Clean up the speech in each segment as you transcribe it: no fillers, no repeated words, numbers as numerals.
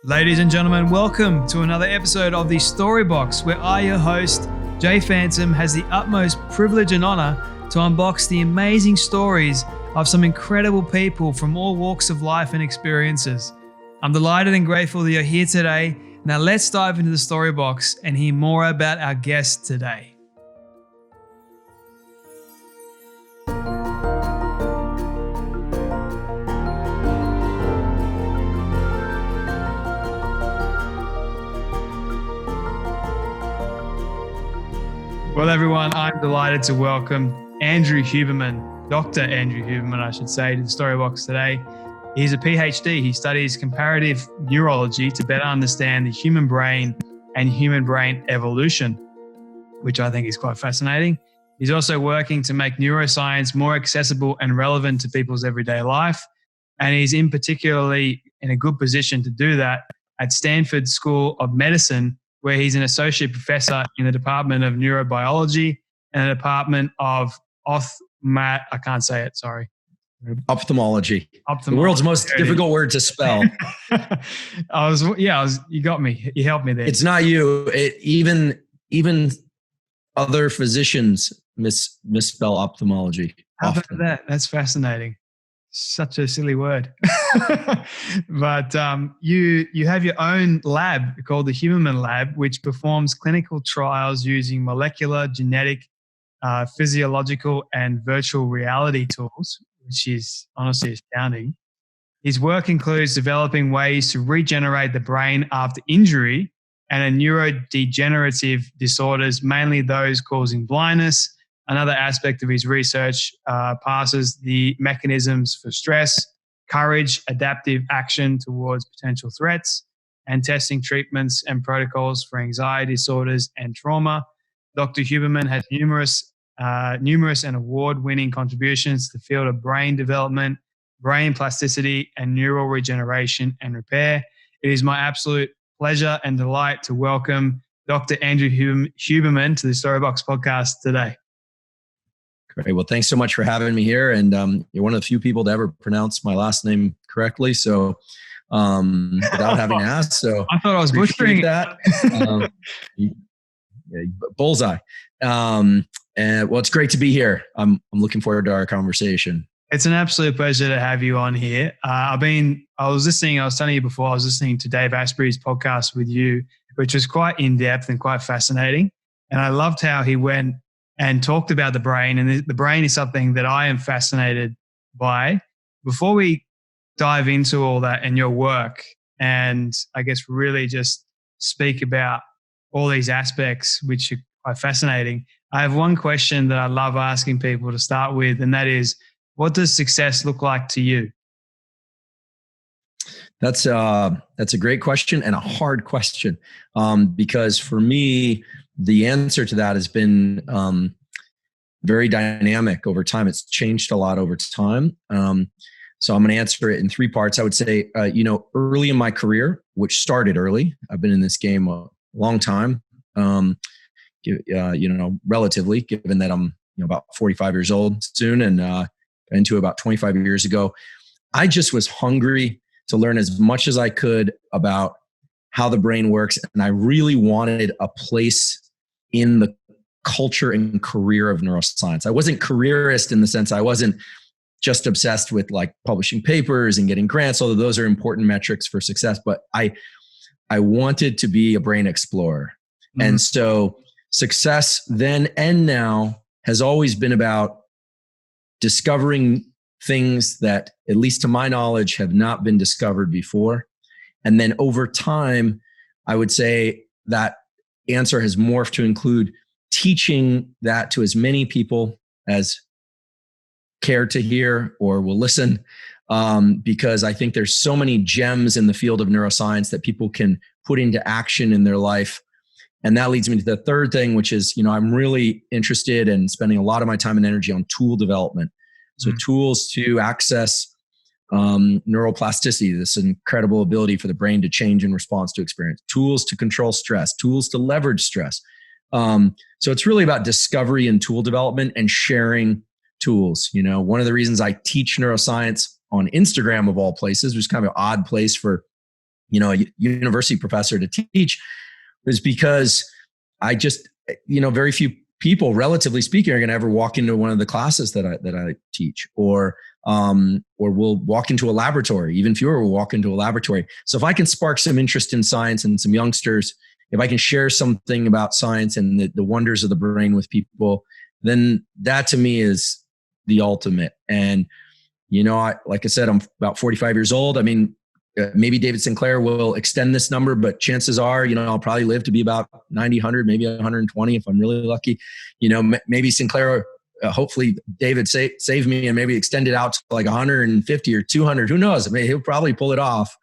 Ladies and gentlemen, welcome to another episode of the Storybox, where I, your host, Jay Phantom, has the utmost privilege and honor to unbox the amazing stories of some incredible people from all walks of life and experiences. I'm delighted and grateful that you're here today. Now let's dive into the Storybox and hear more about our guest today. Well, everyone, I'm delighted to welcome Andrew Huberman, Dr. Andrew Huberman, I should say, to the Storybox today. He's a PhD. He studies comparative neurology to better understand the human brain and human brain evolution, which I think is quite fascinating. He's also working to make neuroscience more accessible and relevant to people's everyday life. And he's particularly in a good position to do that at Stanford School of Medicine, where he's an associate professor in the Department of Neurobiology and the Department of Ophthalmology. The world's most difficult word to spell. You got me. You helped me there. It's not you. Even other physicians misspell ophthalmology. How about that? That's fascinating. Such a silly word. But you have your own lab called the Huberman Lab, which performs clinical trials using molecular, genetic, physiological, and virtual reality tools, which is honestly astounding. His work includes developing ways to regenerate the brain after injury and neurodegenerative disorders, mainly those causing blindness. Another aspect of his research passes the mechanisms for stress, courage, adaptive action towards potential threats, and testing treatments and protocols for anxiety disorders and trauma. Dr. Huberman has numerous and award-winning contributions to the field of brain development, brain plasticity, and neural regeneration and repair. It is my absolute pleasure and delight to welcome Dr. Andrew Huberman to the Storybox podcast today. Great. Well, thanks so much for having me here. And you're one of the few people to ever pronounce my last name correctly. So without having to ask. So I thought I was butchering that. Bullseye. And well, it's great to be here. I'm looking forward to our conversation. It's an absolute pleasure to have you on here. I was telling you before, I was listening to Dave Asprey's podcast with you, which was quite in-depth and quite fascinating. And I loved how he went and talked about the brain. And the brain is something that I am fascinated by. Before we dive into all that and your work, and I guess really just speak about all these aspects, which are quite fascinating, I have one question that I love asking people to start with, and that is, what does success look like to you? That's a great question and a hard question, because for me, the answer to that has been very dynamic over time. It's changed a lot over time. So I'm going to answer it in three parts. I would say, early in my career, which started early, I've been in this game a long time, relatively, given that I'm about 45 years old soon and into about 25 years ago. I just was hungry to learn as much as I could about how the brain works. And I really wanted a place in the culture and career of neuroscience. I wasn't careerist in the sense I wasn't just obsessed with like publishing papers and getting grants, although those are important metrics for success. But I wanted to be a brain explorer. Mm-hmm. And so success then and now has always been about discovering things that, at least to my knowledge, have not been discovered before. And then over time, I would say that answer has morphed to include teaching that to as many people as care to hear or will listen, because I think there's so many gems in the field of neuroscience that people can put into action in their life. And that leads me to the third thing, which is, I'm really interested in spending a lot of my time and energy on tool development. So tools to access neuroplasticity, this incredible ability for the brain to change in response to experience, tools to control stress, tools to leverage stress. So it's really about discovery and tool development and sharing tools. One of the reasons I teach neuroscience on Instagram of all places, which is kind of an odd place for a university professor to teach, was because I just, very few people, relatively speaking, are going to ever walk into one of the classes that I teach, or we'll walk into a laboratory. Even fewer will walk into a laboratory. So if I can spark some interest in science and some youngsters, if I can share something about science and the wonders of the brain with people, then that to me is the ultimate. And, like I said, I'm about 45 years old. I mean, maybe David Sinclair will extend this number, but chances are, I'll probably live to be about 90, 100, maybe 120 if I'm really lucky. Maybe Sinclair, hopefully David save me and maybe extend it out to like 150 or 200. Who knows? I mean, he'll probably pull it off.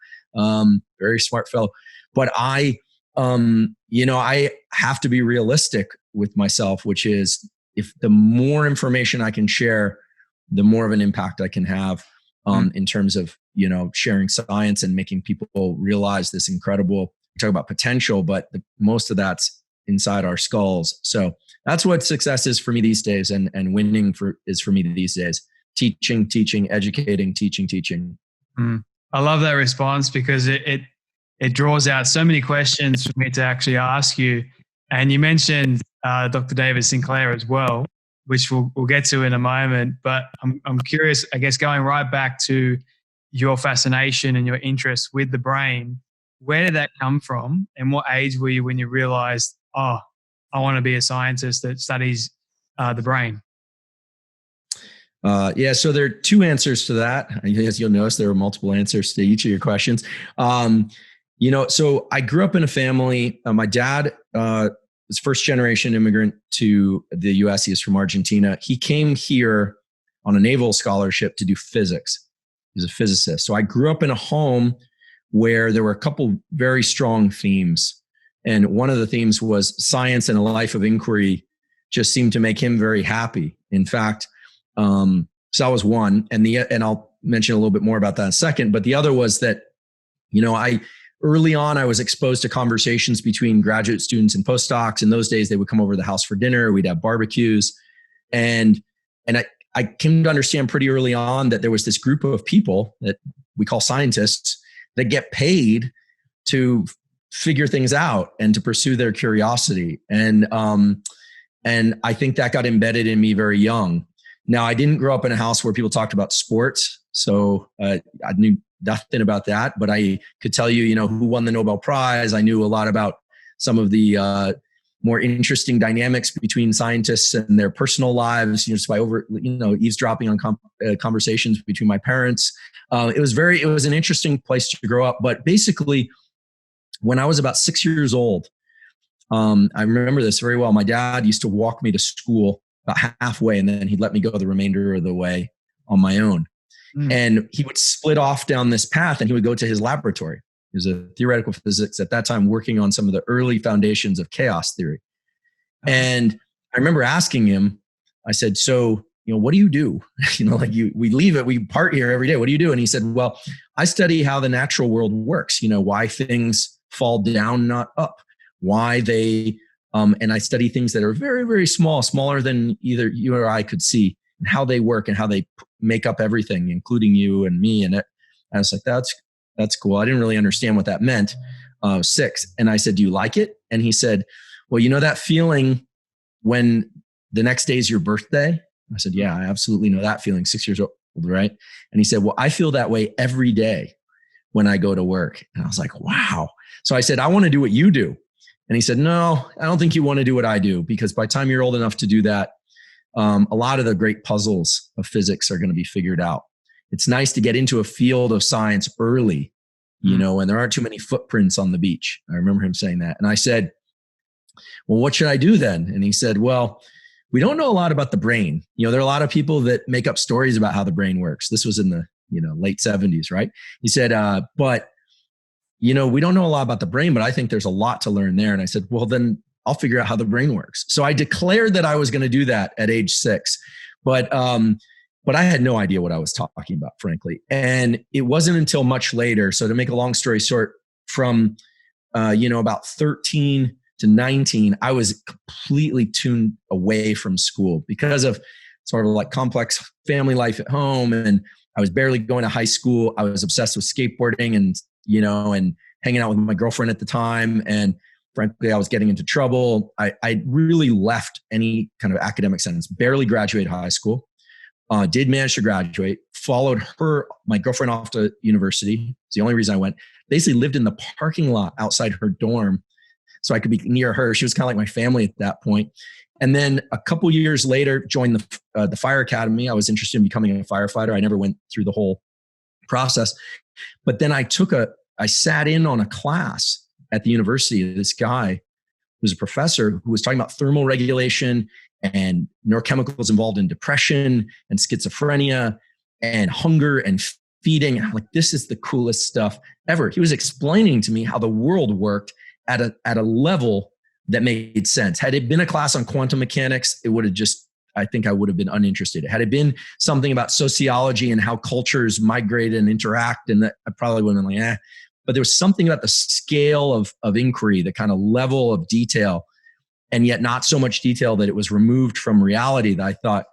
Very smart fellow. But I have to be realistic with myself, which is, if the more information I can share, the more of an impact I can have in terms of, sharing science and making people realize this incredible, we talk about potential, but most of that's inside our skulls. So that's what success is for me these days. And winning is for me these days. Teaching, educating, teaching. I love that response, because it draws out so many questions for me to actually ask you. And you mentioned Dr. David Sinclair as well, which we'll get to in a moment. But I'm curious, I guess, going right back to your fascination and your interest with the brain, where did that come from? And what age were you when you realized, I want to be a scientist that studies the brain? So there are two answers to that. As you'll notice, there are multiple answers to each of your questions. So I grew up in a family. My dad was first generation immigrant to the US. He is from Argentina. He came here on a naval scholarship to do physics. He was a physicist. So I grew up in a home where there were a couple very strong themes. And one of the themes was science and a life of inquiry just seemed to make him very happy. In fact, so that was one. And I'll mention a little bit more about that in a second. But the other was that, early on, I was exposed to conversations between graduate students and postdocs. In those days, they would come over to the house for dinner. We'd have barbecues. And I came to understand pretty early on that there was this group of people that we call scientists that get paid to figure things out and to pursue their curiosity. And I think that got embedded in me very young. Now, I didn't grow up in a house where people talked about sports. So I knew nothing about that, but I could tell you, who won the Nobel Prize. I knew a lot about some of the more interesting dynamics between scientists and their personal lives, just by eavesdropping on conversations between my parents. It was an interesting place to grow up. But basically, when I was about 6 years old, I remember this very well. My dad used to walk me to school about halfway, and then he'd let me go the remainder of the way on my own. And he would split off down this path, and he would go to his laboratory. He was a theoretical physicist at that time, working on some of the early foundations of chaos theory. And I remember asking him, I said, so, what do you do? We leave it, we part here every day. What do you do? And he said, well, I study how the natural world works, why things fall down, not up, why they, and I study things that are very, very small, smaller than either you or I could see, and how they work and how they make up everything, including you and me. And I was like, that's cool. I didn't really understand what that meant. 6. And I said, do you like it? And he said, well, that feeling when the next day is your birthday? I said, yeah, I absolutely know that feeling. 6 years old, right? And he said, well, I feel that way every day when I go to work. And I was like, wow. So I said, I want to do what you do. And he said, no, I don't think you want to do what I do, because by the time you're old enough to do that, a lot of the great puzzles of physics are going to be figured out. It's nice to get into a field of science early, and there aren't too many footprints on the beach. I remember him saying that. And I said, well, what should I do then? And he said, well, we don't know a lot about the brain. There are a lot of people that make up stories about how the brain works. This was in the, late 70s, right? He said, but we don't know a lot about the brain, but I think there's a lot to learn there. And I said, well, then I'll figure out how the brain works. So I declared that I was going to do that at age 6, but I had no idea what I was talking about, frankly. And it wasn't until much later. So to make a long story short, from, about 13 to 19, I was completely tuned away from school because of sort of like complex family life at home. And I was barely going to high school. I was obsessed with skateboarding and hanging out with my girlfriend at the time. And frankly, I was getting into trouble. I really left any kind of academic sentence, barely graduated high school, did manage to graduate, followed my girlfriend off to university. It's the only reason I went. Basically lived in the parking lot outside her dorm so I could be near her. She was kind of like my family at that point. And then a couple years later, joined the fire academy. I was interested in becoming a firefighter. I never went through the whole process. But then I sat in on a class at the university. This guy was a professor who was talking about thermal regulation and neurochemicals involved in depression and schizophrenia and hunger and feeding. I'm like, this is the coolest stuff ever. He was explaining to me how the world worked at a level that made sense. Had it been a class on quantum mechanics, it would have I think I would have been uninterested. Had it been something about sociology and how cultures migrate and interact, and that I probably would have been like, But there was something about the scale of inquiry, the kind of level of detail, and yet not so much detail that it was removed from reality, that I thought,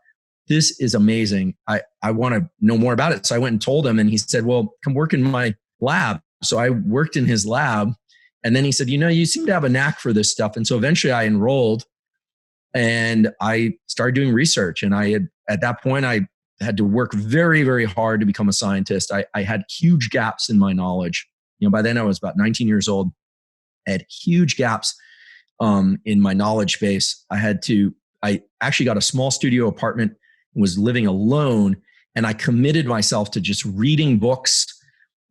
this is amazing. I want to know more about it. So I went and told him, and he said, well, come work in my lab. So I worked in his lab. And then he said, you seem to have a knack for this stuff. And so eventually I enrolled and I started doing research. And at that point, I had to work very, very hard to become a scientist. I had huge gaps in my knowledge. By then I was about 19 years old. I had huge gaps in my knowledge base. I actually got a small studio apartment, was living alone. And I committed myself to just reading books,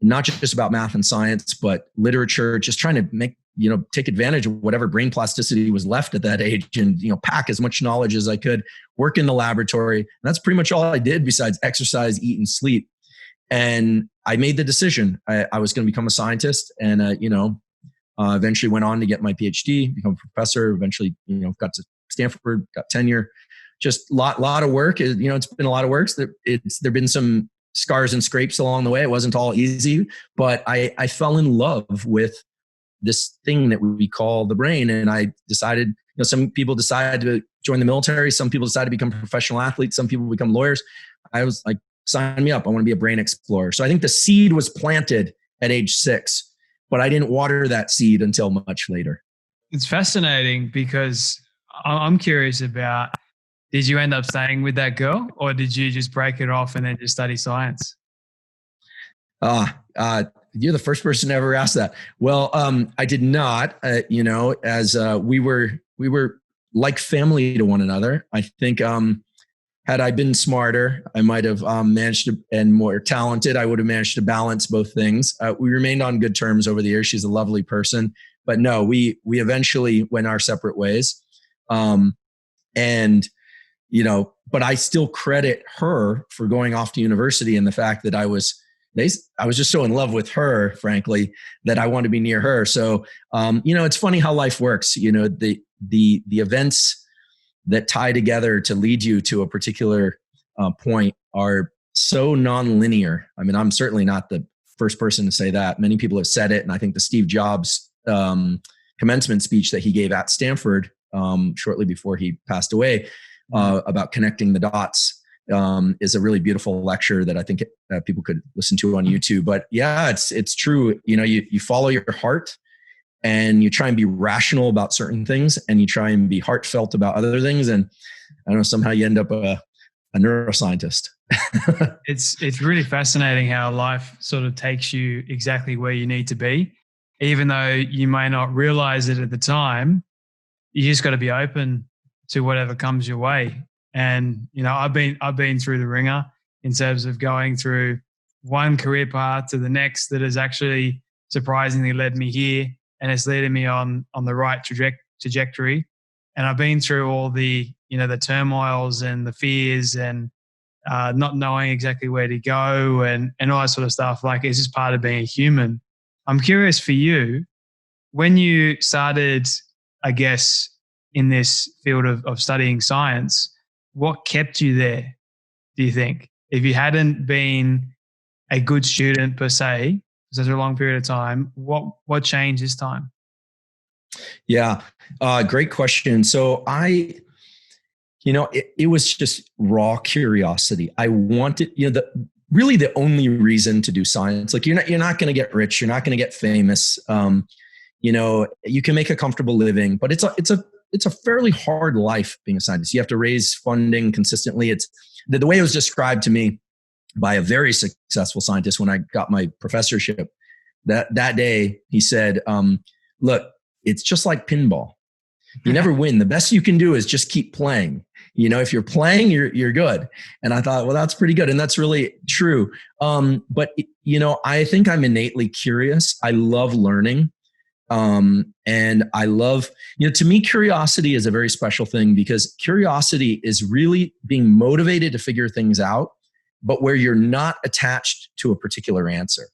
not just about math and science, but literature, just trying to take advantage of whatever brain plasticity was left at that age and, pack as much knowledge as I could, work in the laboratory. And that's pretty much all I did besides exercise, eat, and sleep. And I made the decision. I was going to become a scientist, and, eventually went on to get my PhD, become a professor, eventually, got to Stanford, got tenure. Just lot of work. It's been a lot of work. There've been some scars and scrapes along the way. It wasn't all easy, but I fell in love with this thing that we call the brain. And I decided, some people decide to join the military. Some people decide to become professional athletes. Some people become lawyers. I was like, sign me up. I want to be a brain explorer. So I think the seed was planted at age 6, but I didn't water that seed until much later. It's fascinating because I'm curious about, did you end up staying with that girl, or did you just break it off and then just study science? You're the first person to ever ask that. Well, I did not, as we were like family to one another. I think, had I been smarter, I might have managed to, and more talented, I would have managed to balance both things. We remained on good terms over the years. She's a lovely person, but no, we eventually went our separate ways. But I still credit her for going off to university, and the fact that I was just so in love with her, frankly, that I wanted to be near her. So, it's funny how life works. The events that tie together to lead you to a particular point are so nonlinear. I mean, I'm certainly not the first person to say that. Many people have said it, and I think the Steve Jobs commencement speech that he gave at Stanford shortly before he passed away about connecting the dots is a really beautiful lecture that I think people could listen to on YouTube. But yeah, it's true. You follow your heart, and you try and be rational about certain things, and you try and be heartfelt about other things. And I don't know, somehow you end up a neuroscientist. It's really fascinating how life sort of takes you exactly where you need to be, even though you may not realize it at the time. You just got to be open to whatever comes your way. And, I've been through the ringer in terms of going through one career path to the next that has actually surprisingly led me here, and it's leading me on the right trajectory. And I've been through all the, the turmoils and the fears and not knowing exactly where to go and all that sort of stuff. Like, it's just part of being a human. I'm curious for you, when you started, I guess, in this field of studying science, what kept you there, do you think? If you hadn't been a good student per se, such a long period of time, what changed this time? Yeah, great question. So it was just raw curiosity. I wanted, really the only reason to do science. Like you're not going to get rich. You're not going to get famous. You can make a comfortable living, but it's a fairly hard life being a scientist. You have to raise funding consistently. It's the way it was described to me by a very successful scientist when I got my professorship. That day, he said, look, it's just like pinball. You never win. The best you can do is just keep playing. If you're playing, you're good. And I thought, well, that's pretty good. And that's really true. But I think I'm innately curious. I love learning. And I love, to me, curiosity is a very special thing, because curiosity is really being motivated to figure things out, but where you're not attached to a particular answer.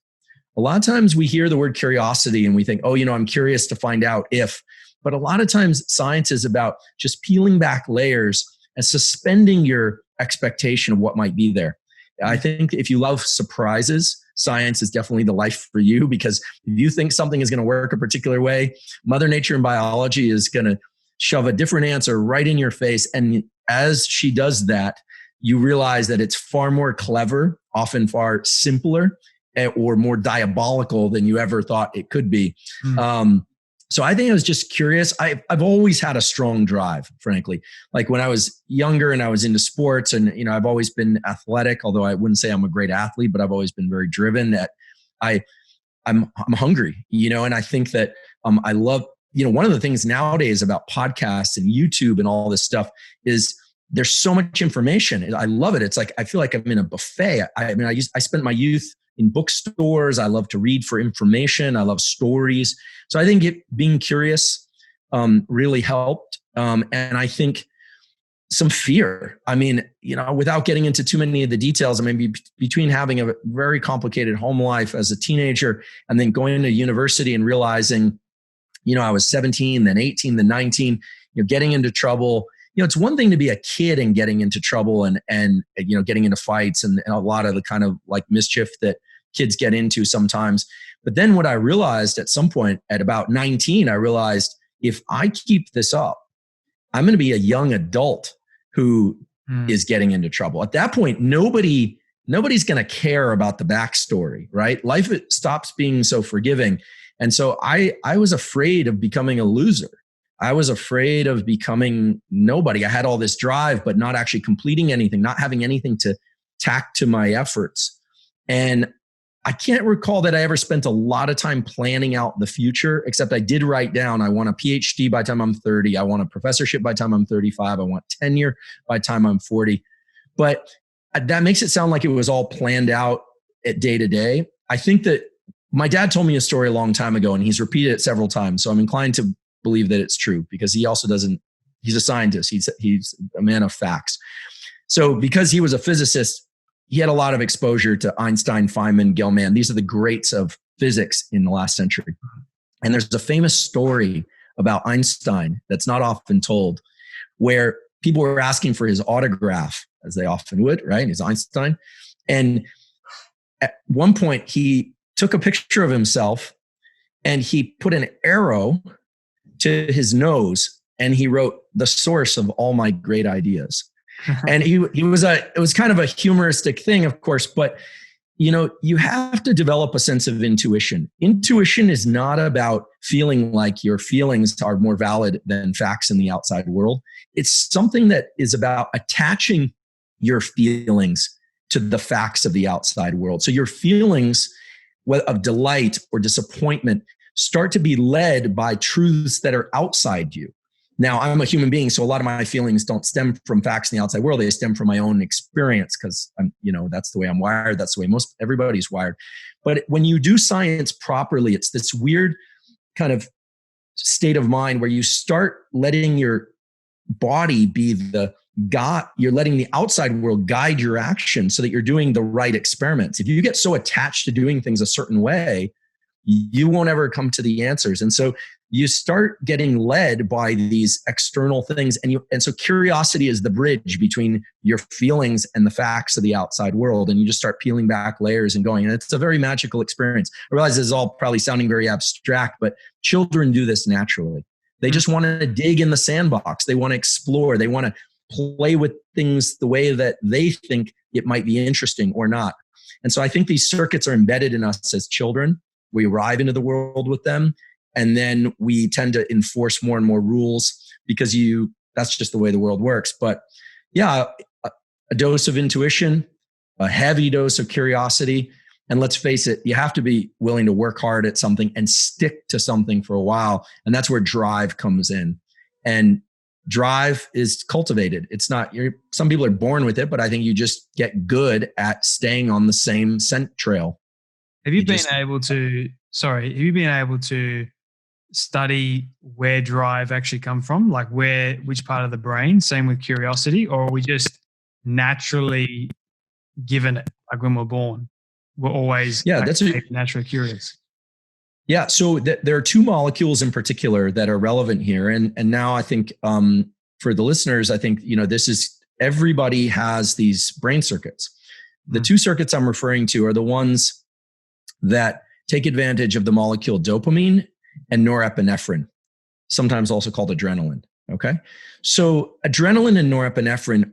A lot of times we hear the word curiosity and we think, oh, I'm curious to find out if, but a lot of times science is about just peeling back layers and suspending your expectation of what might be there. I think if you love surprises, science is definitely the life for you, because if you think something is going to work a particular way, Mother Nature and biology is going to shove a different answer right in your face. And as she does that, you realize that it's far more clever, often far simpler, or more diabolical than you ever thought it could be. So I think I was just curious. I've always had a strong drive, frankly. Like when I was younger and I was into sports, and I've always been athletic, although I wouldn't say I'm a great athlete, but I've always been very driven. I'm hungry, and I think that I love, one of the things nowadays about podcasts and YouTube and all this stuff is there's so much information. I love it. It's like I feel like I'm in a buffet. I spent my youth in bookstores. I love to read for information. I love stories. So I think being curious really helped. And I think some fear. Without getting into too many of the details, between having a very complicated home life as a teenager and then going to university and realizing, I was 17, then 18, then 19, getting into trouble. It's one thing to be a kid and getting into trouble and getting into fights and a lot of the kind of like mischief that kids get into sometimes. But then what I realized at some point at about 19, I realized if I keep this up, I'm going to be a young adult who is getting into trouble. At that point, nobody's going to care about the backstory, right? Life stops being so forgiving. And so I was afraid of becoming a loser. I was afraid of becoming nobody. I had all this drive, but not actually completing anything, not having anything to tack to my efforts. And I can't recall that I ever spent a lot of time planning out the future, except I did write down, I want a PhD by the time I'm 30. I want a professorship by the time I'm 35. I want tenure by the time I'm 40. But that makes it sound like it was all planned out at day to day. I think that my dad told me a story a long time ago, and he's repeated it several times. So I'm inclined to believe that it's true, because he also he's a scientist. He's a man of facts. So because he was a physicist, he had a lot of exposure to Einstein, Feynman, Gell-Mann. These are the greats of physics in the last century. And there's a famous story about Einstein that's not often told, where people were asking for his autograph, as they often would, right? He's Einstein. And at one point, he took a picture of himself and he put an arrow to his nose and he wrote, "The source of all my great ideas." And it was kind of a humoristic thing, of course, but you have to develop a sense of intuition. Intuition is not about feeling like your feelings are more valid than facts in the outside world. It's something that is about attaching your feelings to the facts of the outside world. So your feelings of delight or disappointment start to be led by truths that are outside you. Now, I'm a human being, so a lot of my feelings don't stem from facts in the outside world. They stem from my own experience, because that's the way I'm wired. That's the way most everybody's wired. But when you do science properly, it's this weird kind of state of mind where you start letting your body be the God. You're letting the outside world guide your action so that you're doing the right experiments. If you get so attached to doing things a certain way, you won't ever come to the answers. And so you start getting led by these external things. And so curiosity is the bridge between your feelings and the facts of the outside world. And you just start peeling back layers and going. And it's a very magical experience. I realize this is all probably sounding very abstract, but children do this naturally. They just want to dig in the sandbox. They want to explore. They want to play with things the way that they think it might be interesting or not. And so I think these circuits are embedded in us as children. We arrive into the world with them, and then we tend to enforce more and more rules because that's just the way the world works. But yeah, a dose of intuition, a heavy dose of curiosity. And let's face it, you have to be willing to work hard at something and stick to something for a while. And that's where drive comes in. And drive is cultivated. It's not, some people are born with it, but I think you just get good at staying on the same scent trail. Have you been able to study where drive actually come from? Like which part of the brain? Same with curiosity, or are we just naturally given it? Like when we're born, we're always naturally curious. Yeah. So there are two molecules in particular that are relevant here. And now I think for the listeners, I think, everybody has these brain circuits. The two circuits I'm referring to are the ones that take advantage of the molecule dopamine and norepinephrine, sometimes also called adrenaline. Okay. So adrenaline and norepinephrine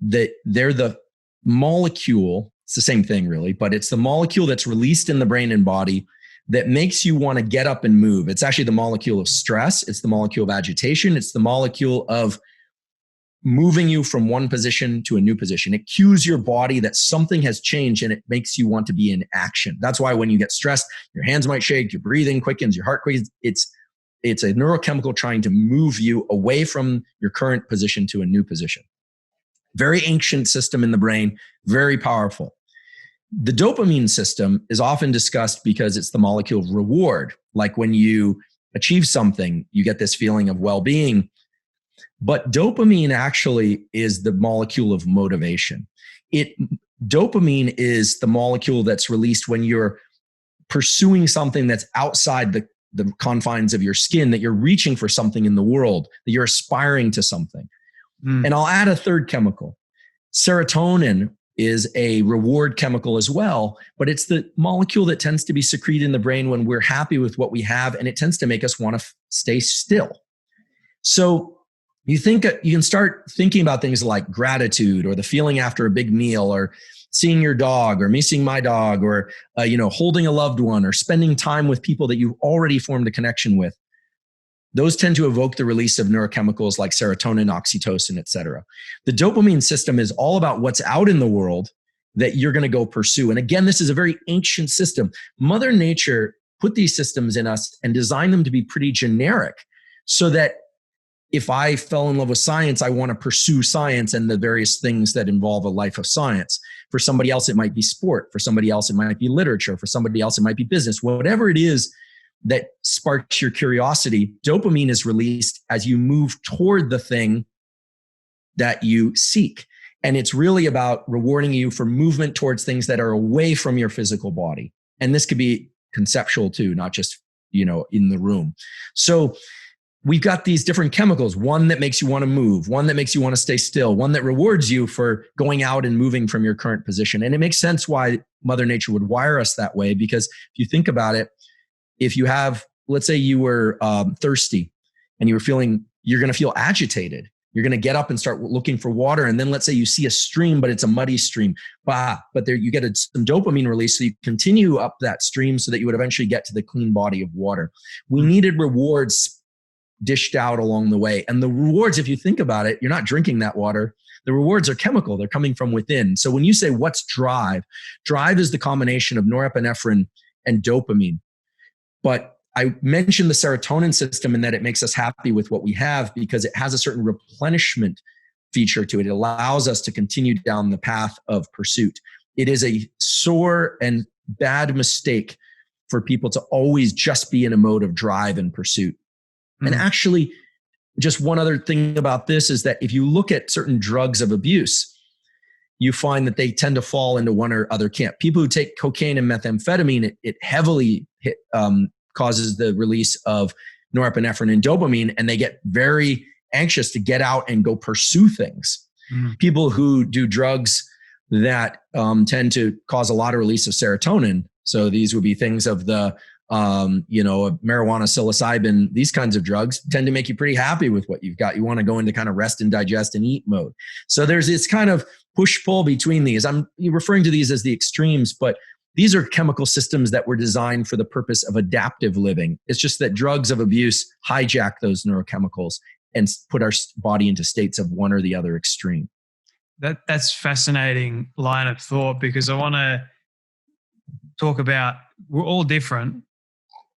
they're the molecule. It's the same thing really, but it's the molecule that's released in the brain and body that makes you want to get up and move. It's actually the molecule of stress. It's the molecule of agitation. It's the molecule of moving you from one position to a new position. It cues your body that something has changed and it makes you want to be in action. That's why when you get stressed, your hands might shake, your breathing quickens, your heart quickens. It's a neurochemical trying to move you away from your current position to a new position. Very ancient system in the brain, very powerful. The dopamine system is often discussed because it's the molecule of reward. Like when you achieve something, you get this feeling of well-being. But dopamine actually is the molecule of motivation. Dopamine is the molecule that's released when you're pursuing something that's outside the confines of your skin, that you're reaching for something in the world, that you're aspiring to something. And I'll add a third chemical. Serotonin is a reward chemical as well, but it's the molecule that tends to be secreted in the brain when we're happy with what we have, and it tends to make us want to stay still. So you can start thinking about things like gratitude, or the feeling after a big meal, or seeing your dog, or me seeing my dog, or holding a loved one, or spending time with people that you've already formed a connection with. Those tend to evoke the release of neurochemicals like serotonin, oxytocin, et cetera. The dopamine system is all about what's out in the world that you're going to go pursue. And again, this is a very ancient system. Mother Nature put these systems in us and designed them to be pretty generic, so that if I fell in love with science, I want to pursue science and the various things that involve a life of science. For somebody else, it might be sport. For somebody else, it might be literature. For somebody else, it might be business. Whatever it is that sparks your curiosity, dopamine is released as you move toward the thing that you seek. And it's really about rewarding you for movement towards things that are away from your physical body. And this could be conceptual too, not just, in the room. So we've got these different chemicals, one that makes you want to move, one that makes you want to stay still, one that rewards you for going out and moving from your current position. And it makes sense why Mother Nature would wire us that way, because if you think about it, if you have, let's say you were thirsty and you're going to feel agitated. You're going to get up and start looking for water. And then let's say you see a stream, but it's a muddy stream. But there you get some dopamine release. So you continue up that stream so that you would eventually get to the clean body of water. We needed rewards dished out along the way. And the rewards, if you think about it, you're not drinking that water. The rewards are chemical. They're coming from within. So when you say what's drive, drive is the combination of norepinephrine and dopamine. But I mentioned the serotonin system in that it makes us happy with what we have because it has a certain replenishment feature to it. It allows us to continue down the path of pursuit. It is a sore and bad mistake for people to always just be in a mode of drive and pursuit. And actually, just one other thing about this is that if you look at certain drugs of abuse, you find that they tend to fall into one or other camp. People who take cocaine and methamphetamine, it heavily causes the release of norepinephrine and dopamine, and they get very anxious to get out and go pursue things. People who do drugs that tend to cause a lot of release of serotonin. So these would be things of the marijuana, psilocybin, these kinds of drugs tend to make you pretty happy with what you've got. You want to go into kind of rest and digest and eat mode. So there's this kind of push-pull between these. I'm referring to these as the extremes, but these are chemical systems that were designed for the purpose of adaptive living. It's just that drugs of abuse hijack those neurochemicals and put our body into states of one or the other extreme. That's fascinating line of thought, because I want to talk about, we're all different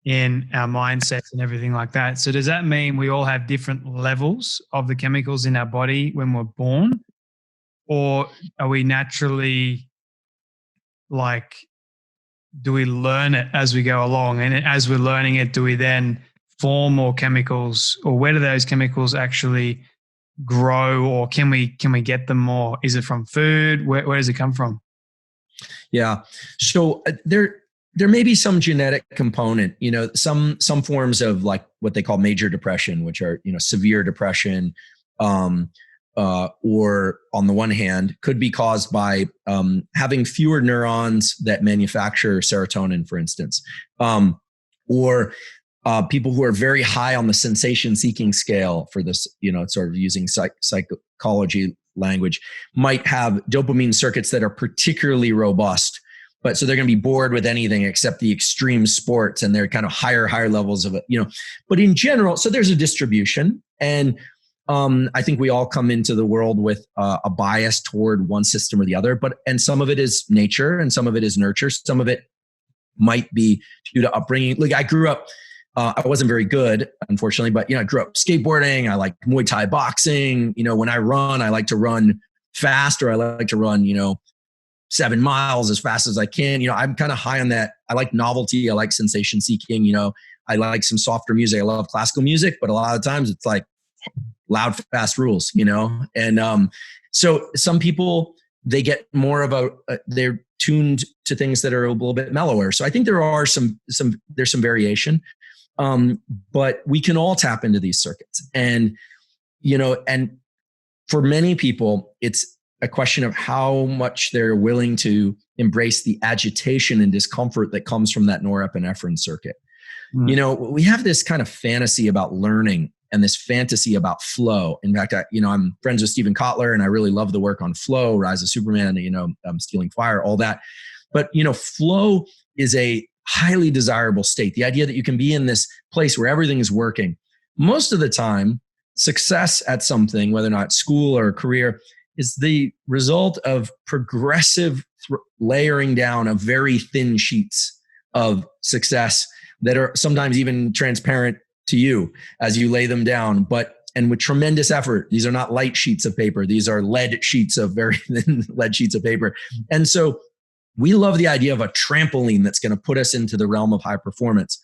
in our mindsets and everything like that. So does that mean we all have different levels of the chemicals in our body when we're born? Or are we naturally, like, do we learn it as we go along? And as we're learning it, do we then form more chemicals, or where do those chemicals actually grow, or can we get them more? Is it from food? Where does it come from? Yeah. So there may be some genetic component, some forms of like what they call major depression, which are, severe depression, or on the one hand could be caused by having fewer neurons that manufacture serotonin, for instance, or people who are very high on the sensation seeking scale for this, sort of using psychology language, might have dopamine circuits that are particularly robust. But so they're going to be bored with anything except the extreme sports, and they're kind of higher levels of it, But in general, so there's a distribution, and I think we all come into the world with a bias toward one system or the other. And some of it is nature, and some of it is nurture. Some of it might be due to upbringing. Like I grew up, I wasn't very good, unfortunately, but I grew up skateboarding. I like Muay Thai boxing. When I run, I like to run fast, or I like to run, 7 miles as fast as I can. I'm kind of high on that. I like novelty. I like sensation seeking. I like some softer music. I love classical music, but a lot of times it's like loud, fast rules, And so some people, they get more of they're tuned to things that are a little bit mellower. So I think there are there's some variation, but we can all tap into these circuits. And, and for many people, it's a question of how much they're willing to embrace the agitation and discomfort that comes from that norepinephrine circuit. Mm. We have this kind of fantasy about learning and this fantasy about flow. In fact, I'm friends with Stephen Kotler, and I really love the work on flow, Rise of Superman, Stealing Fire, all that. But, flow is a highly desirable state. The idea that you can be in this place where everything is working. Most of the time, success at something, whether or not school or career, is the result of progressive layering down of very thin sheets of success that are sometimes even transparent to you as you lay them down, and with tremendous effort. These are not light sheets of paper. These are lead sheets of very thin lead sheets of paper. And so we love the idea of a trampoline that's going to put us into the realm of high performance.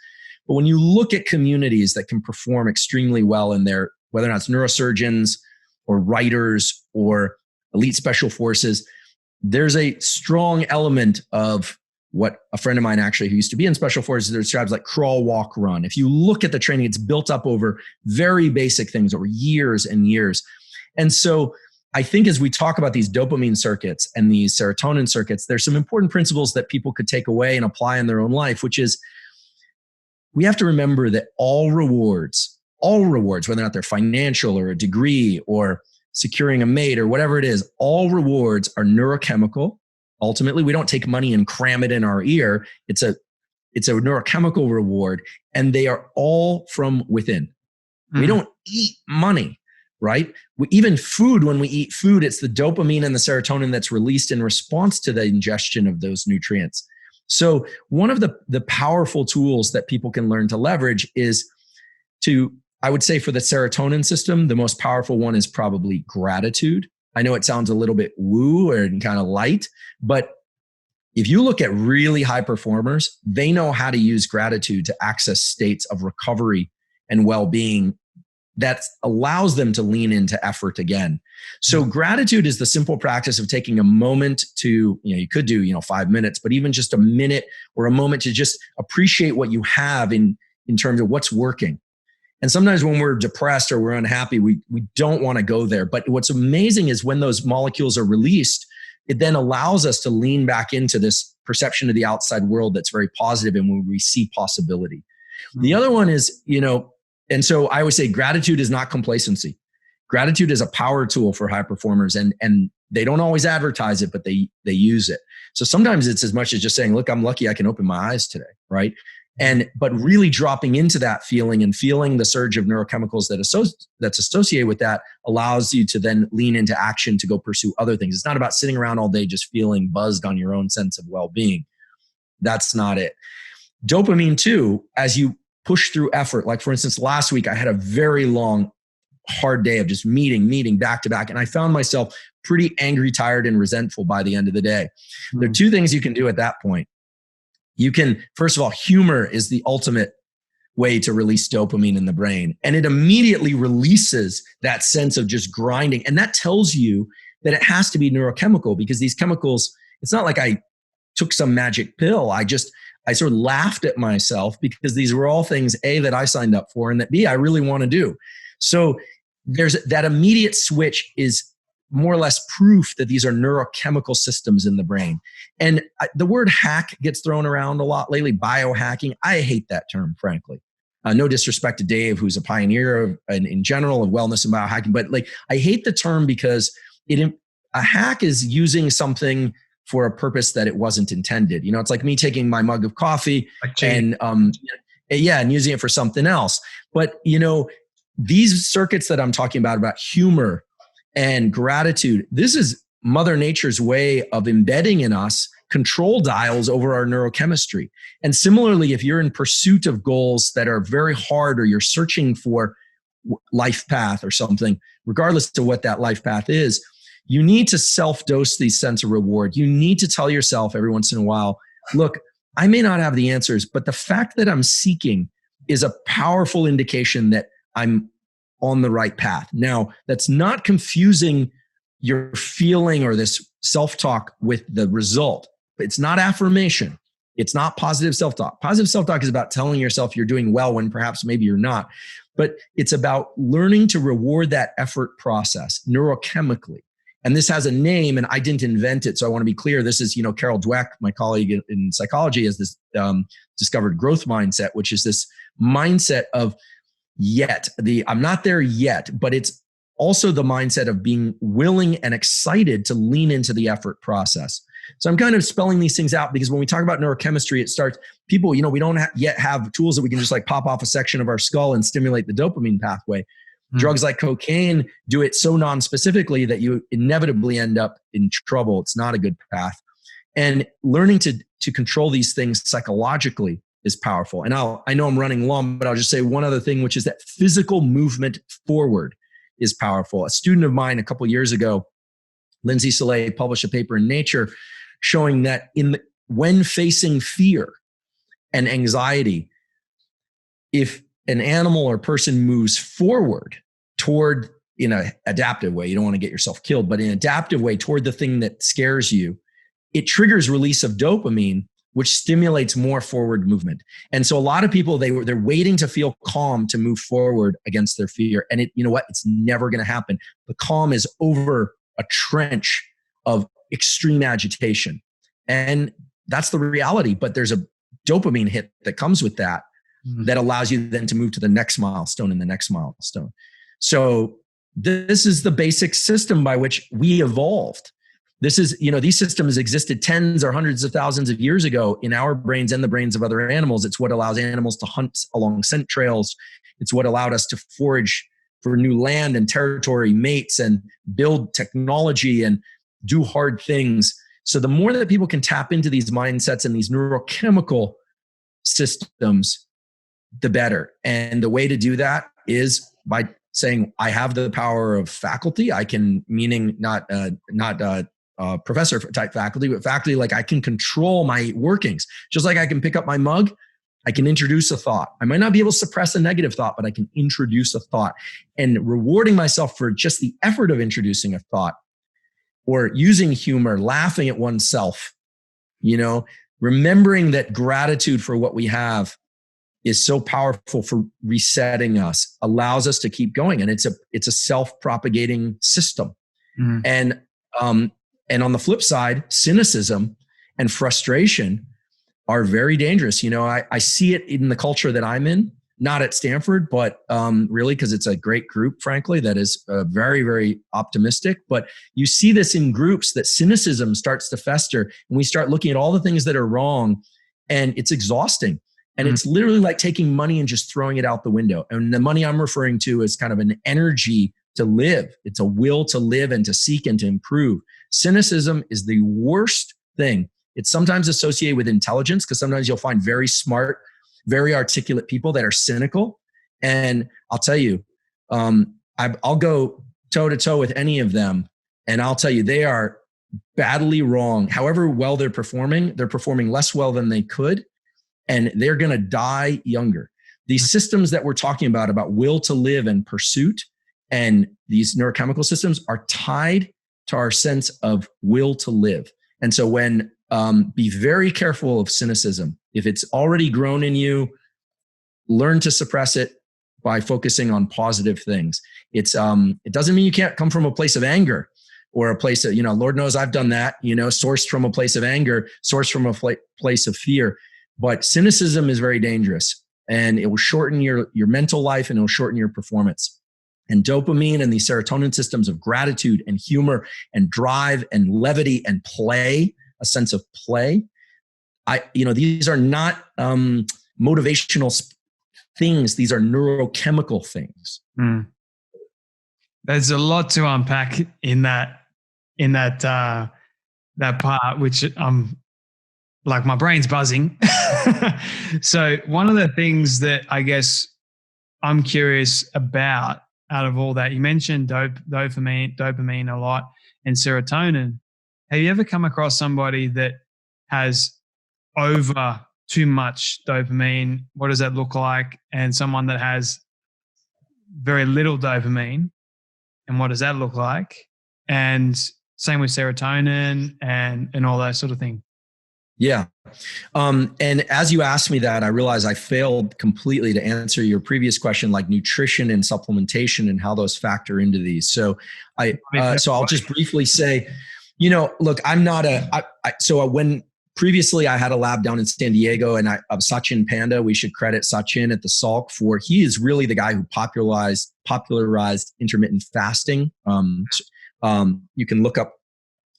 But when you look at communities that can perform extremely well in their, whether or not it's neurosurgeons or writers or elite special forces, there's a strong element of what a friend of mine actually who used to be in special forces describes like crawl, walk, run. If you look at the training, it's built up over very basic things over years and years. And so I think as we talk about these dopamine circuits and these serotonin circuits, there's some important principles that people could take away and apply in their own life, which is we have to remember that all rewards, whether or not they're financial or a degree or securing a mate or whatever it is, all rewards are neurochemical. Ultimately, we don't take money and cram it in our ear. It's a neurochemical reward, and they are all from within. We don't eat money, right? Even food, when we eat food, it's the dopamine and the serotonin that's released in response to the ingestion of those nutrients. So one of the powerful tools that people can learn to leverage is I would say for the serotonin system, the most powerful one is probably gratitude. I know it sounds a little bit woo and kind of light, but if you look at really high performers, they know how to use gratitude to access states of recovery and well-being that allows them to lean into effort again. So gratitude is the simple practice of taking a moment to, you could do, 5 minutes, but even just a minute or a moment to just appreciate what you have in terms of what's working. And sometimes when we're depressed or we're unhappy, we don't want to go there. But what's amazing is when those molecules are released, it then allows us to lean back into this perception of the outside world that's very positive and when we see possibility. The other one is, and so I always say gratitude is not complacency. Gratitude is a power tool for high performers, and they don't always advertise it, but they use it. So sometimes it's as much as just saying, look, I'm lucky I can open my eyes today, right? But really dropping into that feeling and feeling the surge of neurochemicals that's associated with that allows you to then lean into action to go pursue other things. It's not about sitting around all day just feeling buzzed on your own sense of well-being. That's not it. Dopamine too, as you push through effort, like for instance, last week I had a very long, hard day of just meeting back to back. And I found myself pretty angry, tired, and resentful by the end of the day. There are two things you can do at that point. You can, first of all, humor is the ultimate way to release dopamine in the brain. And it immediately releases that sense of just grinding. And that tells you that it has to be neurochemical, because these chemicals, it's not like I took some magic pill. I sort of laughed at myself because these were all things, A, that I signed up for, and that B, I really want to do. So there's that immediate switch is more or less proof that these are neurochemical systems in the brain. And the word hack gets thrown around a lot lately, biohacking. I hate that term, frankly. No disrespect to Dave, who's a pioneer in general of wellness and biohacking, but like I hate the term because a hack is using something for a purpose that it wasn't intended. You know, it's like me taking my mug of coffee and using it for something else. But you know, these circuits that I'm talking about humor and gratitude, this is Mother Nature's way of embedding in us control dials over our neurochemistry. And similarly, if you're in pursuit of goals that are very hard, or you're searching for life path or something, regardless of what that life path is, you need to self-dose these sense of reward. You need to tell yourself every once in a while, look, I may not have the answers, but the fact that I'm seeking is a powerful indication that I'm on the right path. Now, that's not confusing your feeling or this self-talk with the result. It's not affirmation. It's not positive self-talk. Positive self-talk is about telling yourself you're doing well when perhaps maybe you're not. But it's about learning to reward that effort process neurochemically. And this has a name, and I didn't invent it. So I want to be clear. This is, Carol Dweck, my colleague in psychology, has this discovered growth mindset, which is this mindset of I'm not there yet, but it's also the mindset of being willing and excited to lean into the effort process. So I'm kind of spelling these things out because when we talk about neurochemistry, it starts people, we don't yet have tools that we can just like pop off a section of our skull and stimulate the dopamine pathway. Drugs like cocaine do it so non-specifically that you inevitably end up in trouble. It's not a good path. And learning to control these things psychologically is powerful. And I know I'm running long, but I'll just say one other thing, which is that physical movement forward is powerful. A student of mine a couple of years ago, Lindsay Soleil, published a paper in Nature showing that when facing fear and anxiety, if an animal or person moves forward toward, in an adaptive way, you don't want to get yourself killed, but in an adaptive way toward the thing that scares you, it triggers release of dopamine, which stimulates more forward movement. And so a lot of people, they're waiting to feel calm to move forward against their fear. And you know what? It's never going to happen. The calm is over a trench of extreme agitation. And that's the reality. But there's a dopamine hit that comes with that, that allows you then to move to the next milestone and the next milestone. So this is the basic system by which we evolved. This is, these systems existed tens or hundreds of thousands of years ago in our brains and the brains of other animals. It's what allows animals to hunt along scent trails. It's what allowed us to forage for new land and territory, mates, and build technology and do hard things. So the more that people can tap into these mindsets and these neurochemical systems, the better. And the way to do that is by saying, I have the power of faculty. I can, meaning not professor type faculty, but faculty like I can control my workings. Just like I can pick up my mug, I can introduce a thought. I might not be able to suppress a negative thought, but I can introduce a thought. And rewarding myself for just the effort of introducing a thought, or using humor, laughing at oneself, remembering that gratitude for what we have is so powerful for resetting us, allows us to keep going. And it's a self-propagating system. And on the flip side, cynicism and frustration are very dangerous. I see it in the culture that I'm in. not at Stanford, but really because it's a great group, frankly, that is very, very optimistic. But you see this in groups that cynicism starts to fester, and we start looking at all the things that are wrong, and it's exhausting. And it's literally like taking money and just throwing it out the window. And the money I'm referring to is kind of an energy to live. It's a will to live and to seek and to improve. Cynicism is the worst thing. It's sometimes associated with intelligence, because sometimes you'll find very smart, very articulate people that are cynical. And I'll tell you, I'll go toe to toe with any of them. And I'll tell you, they are badly wrong. However well they're performing less well than they could. And they're going to die younger. These systems that we're talking about will to live and pursuit, and these neurochemical systems are tied to our sense of will to live. And so be very careful of cynicism. If it's already grown in you, learn to suppress it by focusing on positive things. It doesn't mean you can't come from a place of anger or a place of, Lord knows I've done that, sourced from a place of anger, sourced from a place of fear. But cynicism is very dangerous, and it will shorten your mental life, and it will shorten your performance. And dopamine and these serotonin systems of gratitude and humor and drive and levity and play, a sense of play. These are not motivational things. These are neurochemical things. There's a lot to unpack in that part, which like my brain's buzzing. So one of the things that I guess I'm curious about out of all that, you mentioned dopamine a lot and serotonin. Have you ever come across somebody that has over too much dopamine? What does that look like? And someone that has very little dopamine, and what does that look like? And same with serotonin and all that sort of thing. Yeah. And as you asked me that, I realized I failed completely to answer your previous question, like nutrition and supplementation and how those factor into these. So I'll just briefly say, look, I'm not when previously I had a lab down in San Diego, and of Sachin Panda, we should credit Sachin at the Salk he is really the guy who popularized intermittent fasting. You can look up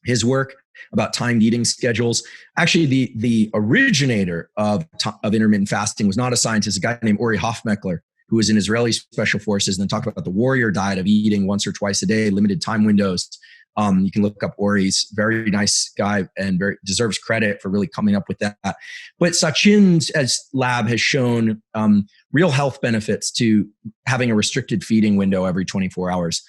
his work about timed eating schedules. Actually, the originator of intermittent fasting was not a scientist, a guy named Ori Hofmeckler, who was in Israeli special forces, and then talked about the warrior diet of eating once or twice a day, limited time windows. You can look up Ori's, very nice guy, and deserves credit for really coming up with that. But Sachin's lab has shown real health benefits to having a restricted feeding window every 24 hours.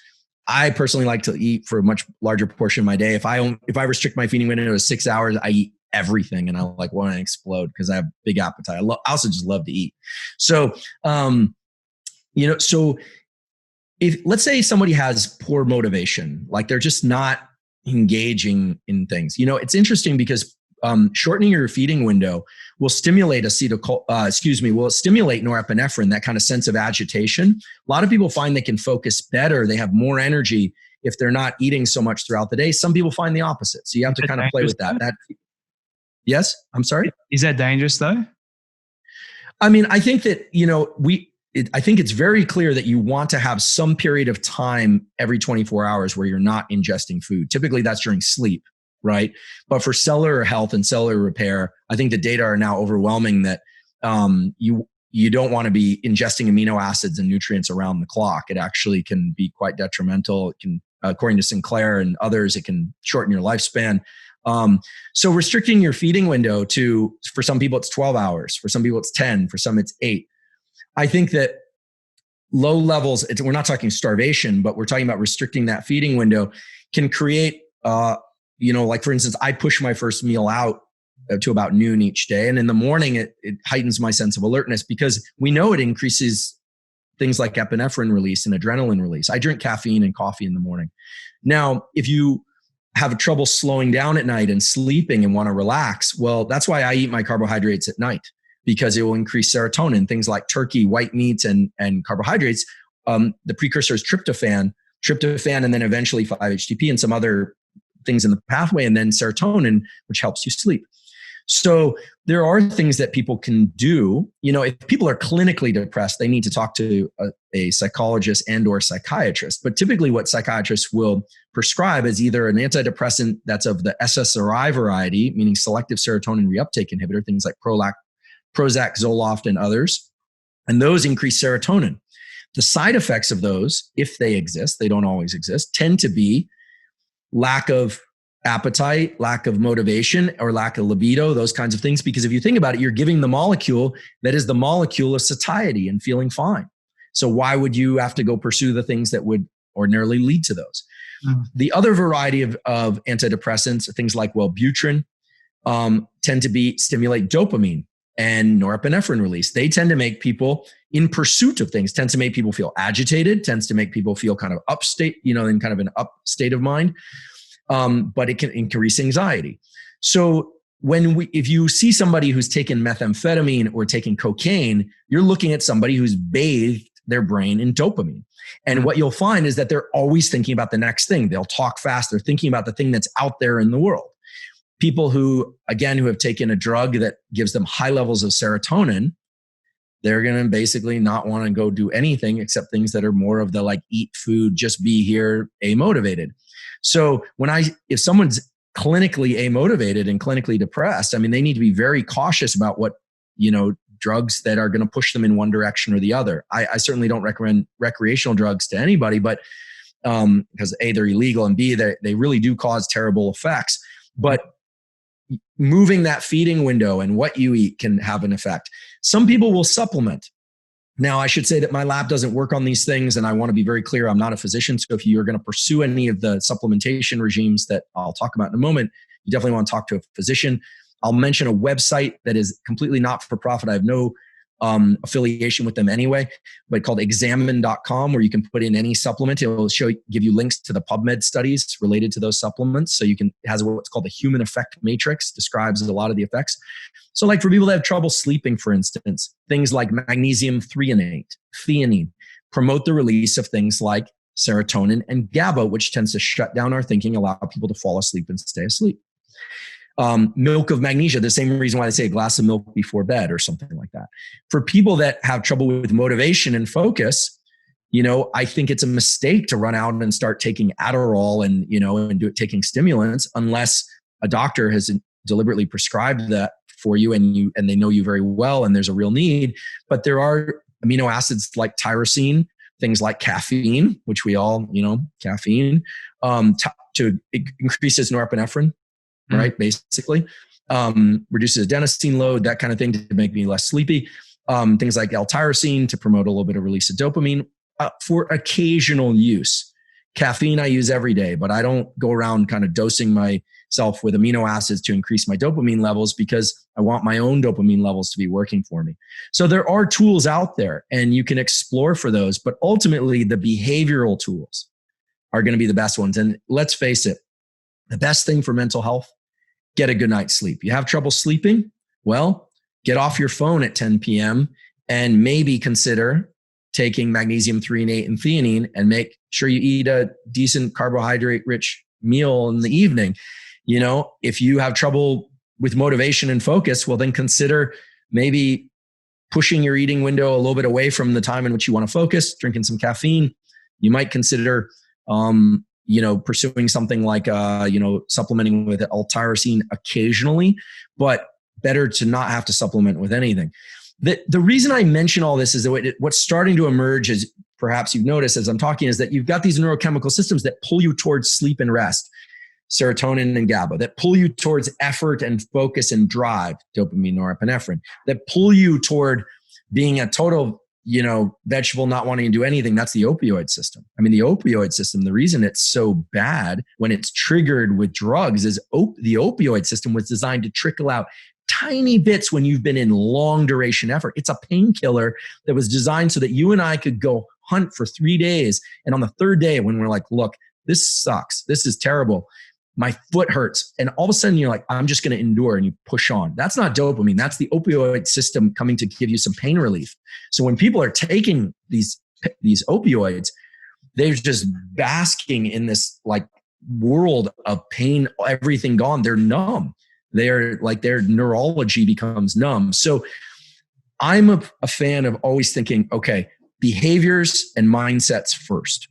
I personally like to eat for a much larger portion of my day. If I restrict my feeding window to 6 hours, I eat everything, and I want to explode because I have big appetite. I also just love to eat. So, so if let's say somebody has poor motivation, like they're just not engaging in things, it's interesting because shortening your feeding window will stimulate will stimulate norepinephrine, that kind of sense of agitation. A lot of people find they can focus better. They have more energy if they're not eating so much throughout the day. Some people find the opposite. So you have to kind of play with that. Yes, I'm sorry. Is that dangerous though? I mean, I think that, I think it's very clear that you want to have some period of time every 24 hours where you're not ingesting food. Typically that's during sleep. Right. But for cellular health and cellular repair, I think the data are now overwhelming that you don't want to be ingesting amino acids and nutrients around the clock. It actually can be quite detrimental. It can, according to Sinclair and others, it can shorten your lifespan. So restricting your feeding window for some people it's 12 hours, for some people it's 10, for some it's 8. I think that low levels, we're not talking starvation, but we're talking about restricting that feeding window can create like for instance, I push my first meal out to about noon each day. And in the morning, it heightens my sense of alertness because we know it increases things like epinephrine release and adrenaline release. I drink caffeine and coffee in the morning. Now, if you have trouble slowing down at night and sleeping and want to relax, well, that's why I eat my carbohydrates at night, because it will increase serotonin. Things like turkey, white meats, and carbohydrates. The precursor is tryptophan, and then eventually 5-HTP and some other things in the pathway, and then serotonin, which helps you sleep. So there are things that people can do. If people are clinically depressed, they need to talk to a psychologist and or psychiatrist. But typically what psychiatrists will prescribe is either an antidepressant that's of the SSRI variety, meaning selective serotonin reuptake inhibitor, things like Prozac, Zoloft, and others. And those increase serotonin. The side effects of those, if they exist, they don't always exist, tend to be lack of appetite, lack of motivation, or lack of libido, those kinds of things. Because if you think about it, you're giving the molecule that is the molecule of satiety and feeling fine. So why would you have to go pursue the things that would ordinarily lead to those? The other variety of antidepressants, things like Wellbutrin, tend to stimulate dopamine and norepinephrine release. They tend to make people in pursuit of things, tends to make people feel agitated, tends to make people feel kind of upstate, in kind of an up state of mind. But it can increase anxiety. So if you see somebody who's taken methamphetamine or taking cocaine, you're looking at somebody who's bathed their brain in dopamine. And what you'll find is that they're always thinking about the next thing. They'll talk fast. They're thinking about the thing that's out there in the world. People who have taken a drug that gives them high levels of serotonin, they're going to basically not want to go do anything except things that are more of the like eat food, just be here, amotivated. So if someone's clinically amotivated and clinically depressed, they need to be very cautious about what, drugs that are going to push them in one direction or the other. I certainly don't recommend recreational drugs to anybody, but because A, they're illegal, and B, they really do cause terrible effects. But moving that feeding window and what you eat can have an effect. Some people will supplement. Now, I should say that my lab doesn't work on these things, and I want to be very clear, I'm not a physician. So if you're going to pursue any of the supplementation regimes that I'll talk about in a moment, you definitely want to talk to a physician. I'll mention a website that is completely not-for-profit. I have no affiliation with them anyway, but called examine.com, where you can put in any supplement. It will give you links to the PubMed studies related to those supplements. So it has what's called the human effect matrix, describes a lot of the effects. So like for people that have trouble sleeping, for instance, things like magnesium threonate, theanine, promote the release of things like serotonin and GABA, which tends to shut down our thinking, allow people to fall asleep and stay asleep. Milk of magnesia, the same reason why they say a glass of milk before bed or something like that. For people that have trouble with motivation and focus, I think it's a mistake to run out and start taking Adderall and taking stimulants unless a doctor has deliberately prescribed that for you and they know you very well and there's a real need. But there are amino acids like tyrosine, things like caffeine, which we all, caffeine, it increases norepinephrine. Right, basically, reduces adenosine load, that kind of thing, to make me less sleepy. Things like L-tyrosine to promote a little bit of release of dopamine for occasional use. Caffeine I use every day, but I don't go around kind of dosing myself with amino acids to increase my dopamine levels because I want my own dopamine levels to be working for me. So there are tools out there and you can explore for those, but ultimately the behavioral tools are going to be the best ones. And let's face it, the best thing for mental health, get a good night's sleep. You have trouble sleeping? Well, get off your phone at 10 p.m. and maybe consider taking magnesium threonate and theanine and make sure you eat a decent carbohydrate-rich meal in the evening. If you have trouble with motivation and focus, well, then consider maybe pushing your eating window a little bit away from the time in which you want to focus, drinking some caffeine. You might consider pursuing something like, supplementing with L-tyrosine occasionally, but better to not have to supplement with anything. The reason I mention all this is that what's starting to emerge, is perhaps you've noticed as I'm talking, is that you've got these neurochemical systems that pull you towards sleep and rest, serotonin and GABA, that pull you towards effort and focus and drive, dopamine, norepinephrine, that pull you toward being a total vegetable, not wanting to do anything. That's the opioid system. The opioid system, the reason it's so bad when it's triggered with drugs is the opioid system was designed to trickle out tiny bits when you've been in long duration effort. It's a painkiller that was designed so that you and I could go hunt for 3 days. And on the third day, when we're like, look, this sucks, this is terrible, my foot hurts. And all of a sudden you're like, I'm just going to endure, and you push on. That's not dopamine. That's the opioid system coming to give you some pain relief. So when people are taking these opioids, they're just basking in this like world of pain, everything gone. They're numb. They're like their neurology becomes numb. So I'm a fan of always thinking, okay, behaviors and mindsets first,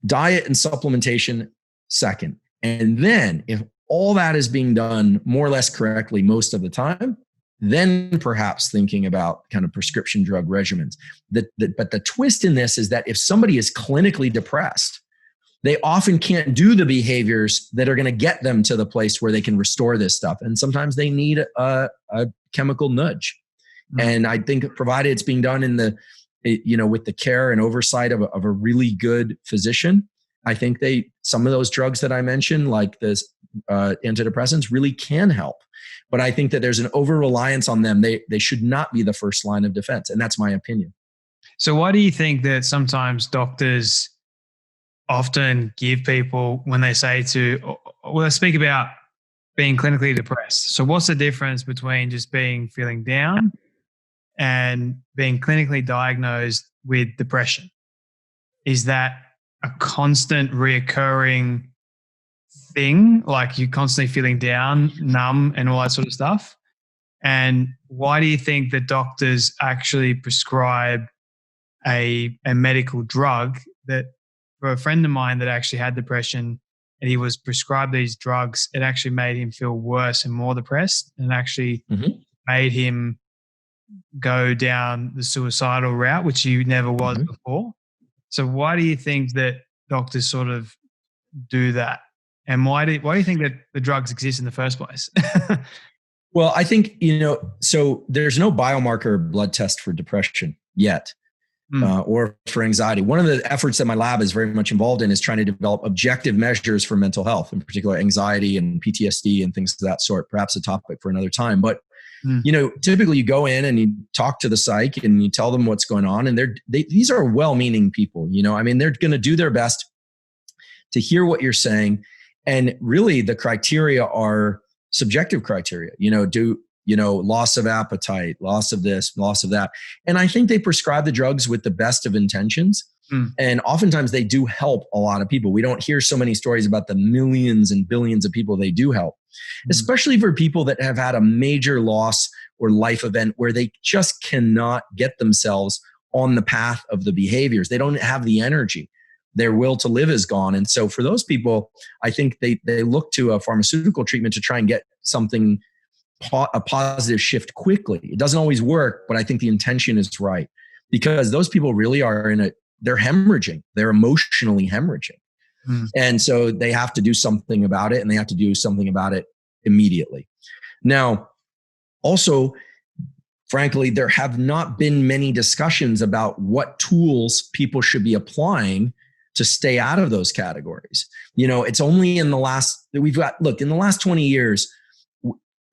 diet and supplementation second. And then if all that is being done more or less correctly most of the time, then perhaps thinking about kind of prescription drug regimens. But the twist in this is that if somebody is clinically depressed, they often can't do the behaviors that are going to get them to the place where they can restore this stuff. And sometimes they need a chemical nudge. Mm-hmm. And I think provided it's being done with the care and oversight of a really good physician, I think some of those drugs that I mentioned, like this antidepressants, really can help. But I think that there's an over-reliance on them. They should not be the first line of defense. And that's my opinion. So why do you think that sometimes doctors often give people, when they say let's speak about being clinically depressed. So what's the difference between just feeling down and being clinically diagnosed with depression? Is that a constant reoccurring thing? Like you're constantly feeling down, numb, and all that sort of stuff? And why do you think that doctors actually prescribe a medical drug that, for a friend of mine that actually had depression and he was prescribed these drugs, it actually made him feel worse and more depressed, and actually made him go down the suicidal route, which he never was before. So why do you think that doctors sort of do that? And why do you think that the drugs exist in the first place? Well, I think, so there's no biomarker blood test for depression yet. Or for anxiety. One of the efforts that my lab is very much involved in is trying to develop objective measures for mental health, in particular anxiety and PTSD and things of that sort, perhaps a topic for another time. But, typically you go in and you talk to the psych and you tell them what's going on. And these are well-meaning people, they're going to do their best to hear what you're saying. And really the criteria are subjective criteria, loss of appetite, loss of this, loss of that. And I think they prescribe the drugs with the best of intentions. And oftentimes they do help a lot of people. We don't hear so many stories about the millions and billions of people they do help, especially for people that have had a major loss or life event where they just cannot get themselves on the path of the behaviors. They don't have the energy. Their will to live is gone. And so for those people, I think they look to a pharmaceutical treatment to try and get something, a positive shift quickly. It doesn't always work, but I think the intention is right, because those people really are they're hemorrhaging. They're emotionally hemorrhaging. And so they have to do something about it, and they have to do something about it immediately. Now, also, frankly, there have not been many discussions about what tools people should be applying to stay out of those categories. It's only in the last 20 years,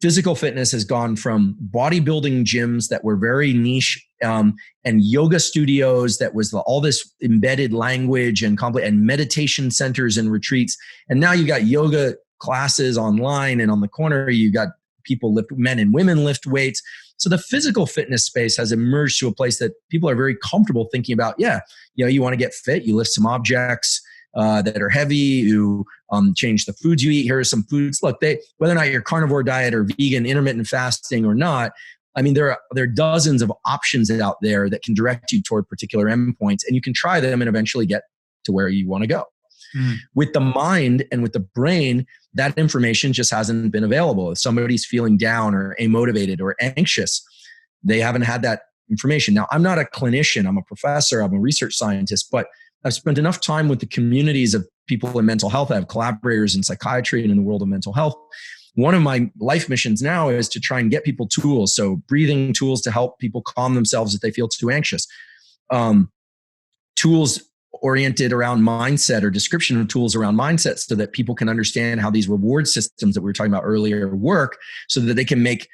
physical fitness has gone from bodybuilding gyms that were very niche and yoga studios that was all this embedded language and meditation centers and retreats. And now you got yoga classes online, and on the corner, you got people men and women lift weights. So the physical fitness space has emerged to a place that people are very comfortable thinking about, you want to get fit, you lift some objects that are heavy, you change the foods you eat. Here are some foods. Look, whether or not you're carnivore diet or vegan, intermittent fasting or not, there are dozens of options out there that can direct you toward particular endpoints, and you can try them and eventually get to where you want to go. With the mind and with the brain, that information just hasn't been available. If somebody's feeling down or amotivated or anxious, they haven't had that information. Now, I'm not a clinician. I'm a professor. I'm a research scientist, but I've spent enough time with the communities of people in mental health. I have collaborators in psychiatry and in the world of mental health. One of my life missions now is to try and get people tools. So breathing tools to help people calm themselves if they feel too anxious. Tools oriented around mindset, or description of tools around mindset, so that people can understand how these reward systems that we were talking about earlier work, so that they can make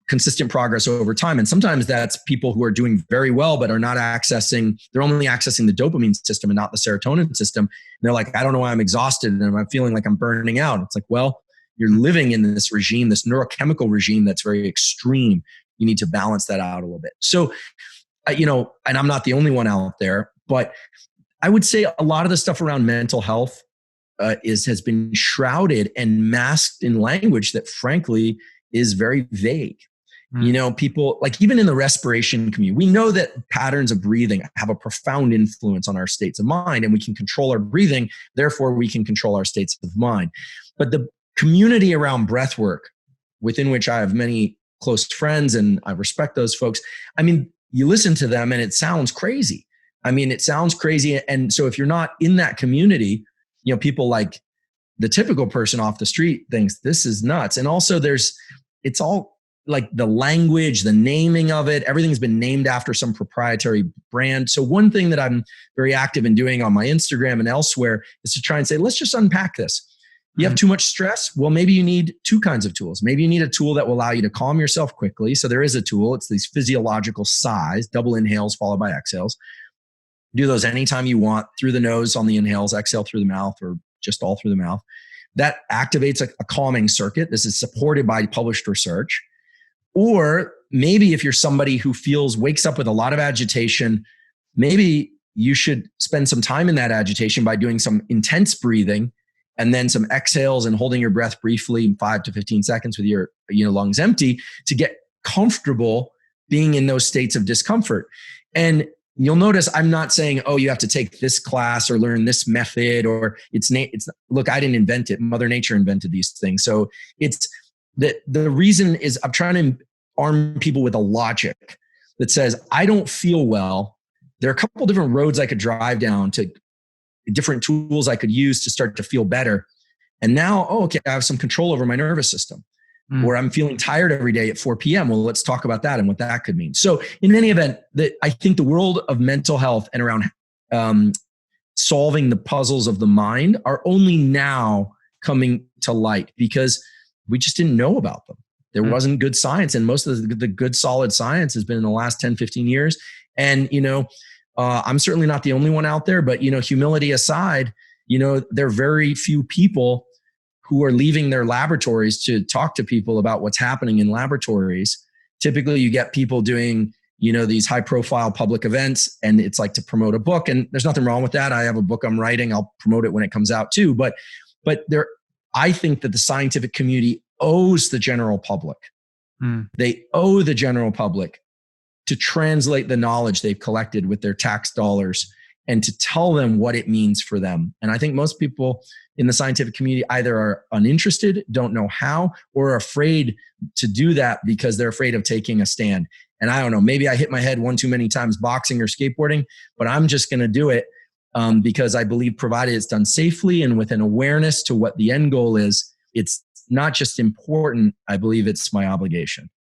consistent progress over time. And sometimes that's people who are doing very well, but are not they're only accessing the dopamine system and not the serotonin system. And they're like, I don't know why I'm exhausted and I'm feeling like I'm burning out. It's like, well, you're living in this regime, this neurochemical regime that's very extreme. You need to balance that out a little bit. So, and I'm not the only one out there, but I would say a lot of the stuff around mental health has been shrouded and masked in language that frankly is very vague. You know, people like even in the respiration community, we know that patterns of breathing have a profound influence on our states of mind, and we can control our breathing. Therefore, we can control our states of mind. But the community around breath work, within which I have many close friends and I respect those folks. I mean, you listen to them and it sounds crazy. I mean, it sounds crazy. And so if you're not in that community, you know, people like the typical person off the street thinks this is nuts. And also it's all like the language, the naming of it, everything's been named after some proprietary brand. So one thing that I'm very active in doing on my Instagram and elsewhere is to try and say, let's just unpack this. You have too much stress? Well, maybe you need two kinds of tools. Maybe you need a tool that will allow you to calm yourself quickly. So there is a tool. It's these physiological sighs, double inhales followed by exhales. Do those anytime you want, through the nose on the inhales, exhale through the mouth, or just all through the mouth. That activates a calming circuit. This is supported by published research. Or maybe if you're somebody who wakes up with a lot of agitation, maybe you should spend some time in that agitation by doing some intense breathing and then some exhales and holding your breath briefly, 5 to 15 seconds with your lungs empty, to get comfortable being in those states of discomfort. And you'll notice I'm not saying, oh, you have to take this class or learn this method, or look, I didn't invent it. Mother Nature invented these things. So it's the reason is I'm trying to arm people with a logic that says, I don't feel well. There are a couple different roads I could drive down, to different tools I could use to start to feel better. And now, okay, I have some control over my nervous system. Or I'm feeling tired every day at 4 p.m. Well, let's talk about that and what that could mean. So in any event, I think the world of mental health and around solving the puzzles of the mind are only now coming to light, because we just didn't know about them. There wasn't good science, and most of the good solid science has been in the last 10, 15 years. And, I'm certainly not the only one out there, but, humility aside, there are very few people who are leaving their laboratories to talk to people about what's happening in laboratories. Typically you get people doing, these high profile public events, and it's like to promote a book, and there's nothing wrong with that. I have a book I'm writing. I'll promote it when it comes out too. But I think that the scientific community owes the general public. They owe the general public to translate the knowledge they've collected with their tax dollars and to tell them what it means for them. And I think most people in the scientific community either are uninterested, don't know how, or are afraid to do that because they're afraid of taking a stand. And I don't know, maybe I hit my head one too many times boxing or skateboarding, but I'm just going to do it because I believe, provided it's done safely and with an awareness to what the end goal is, it's not just important, I believe it's my obligation.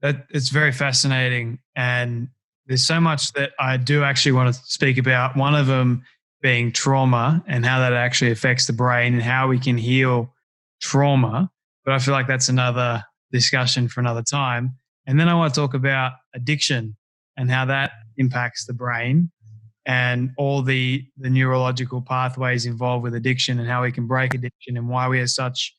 It's very fascinating. And there's so much that I do actually want to speak about. One of them being trauma and how that actually affects the brain and how we can heal trauma. But I feel like that's another discussion for another time. And then I want to talk about addiction and how that impacts the brain and all the neurological pathways involved with addiction and how we can break addiction and why we are such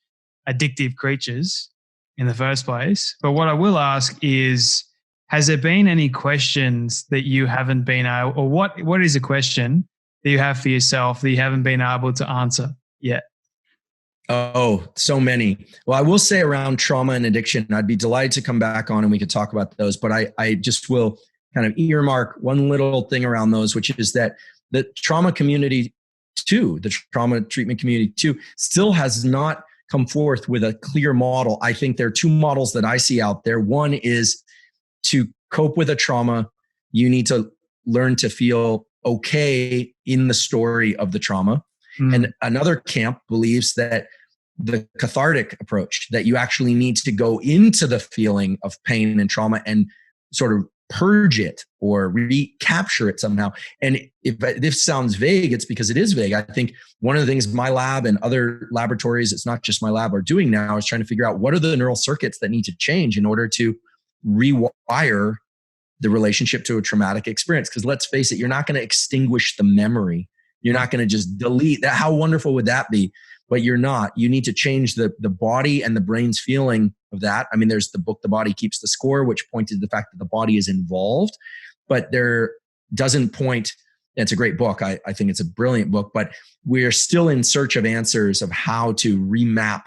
addictive creatures in the first place. But what I will ask is, has there been any questions that you haven't been able, or what is a question that you have for yourself that you haven't been able to answer yet? Oh, so many. Well, I will say around trauma and addiction, I'd be delighted to come back on and we could talk about those, but I just will kind of earmark one little thing around those, which is that the trauma community too, the trauma treatment community too, still has not come forth with a clear model. I think there are two models that I see out there. One is to cope with a trauma, you need to learn to feel okay in the story of the trauma. And another camp believes that the cathartic approach, that you actually need to go into the feeling of pain and trauma and sort of purge it or recapture it somehow. And if this sounds vague, it's because it is vague. I think one of the things my lab and other laboratories, it's not just my lab, are doing now is trying to figure out what are the neural circuits that need to change in order to rewire the relationship to a traumatic experience. Because let's face it, you're not going to extinguish the memory. You're not going to just delete that. How wonderful would that be? But you're not. You need to change the body and the brain's feeling of that. I mean, there's the book, The Body Keeps the Score, which pointed to the fact that the body is involved, but there doesn't point It's a great book. I think it's a brilliant book, but we're still in search of answers of how to remap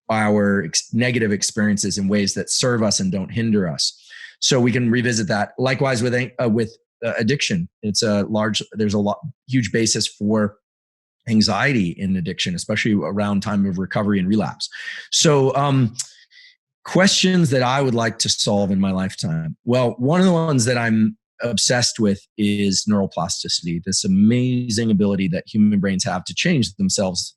our negative experiences in ways that serve us and don't hinder us. So we can revisit that. Likewise with addiction. There's a huge basis for anxiety in addiction, especially around time of recovery and relapse. So, questions that I would like to solve in my lifetime. Well, one of the ones that I'm obsessed with is neuroplasticity, this amazing ability that human brains have to change themselves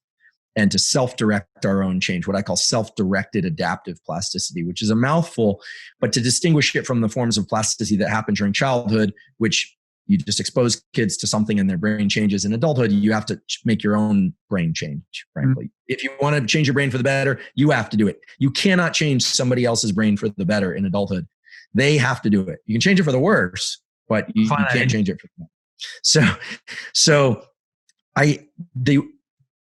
and to self-direct our own change, what I call self-directed adaptive plasticity, which is a mouthful, but to distinguish it from the forms of plasticity that happen during childhood, which you just expose kids to something and their brain changes. In adulthood, you have to make your own brain change, frankly. If you want to change your brain for the better, you have to do it. You cannot change somebody else's brain for the better in adulthood. They have to do it. You can change it for the worse, but you can't change it for the better. So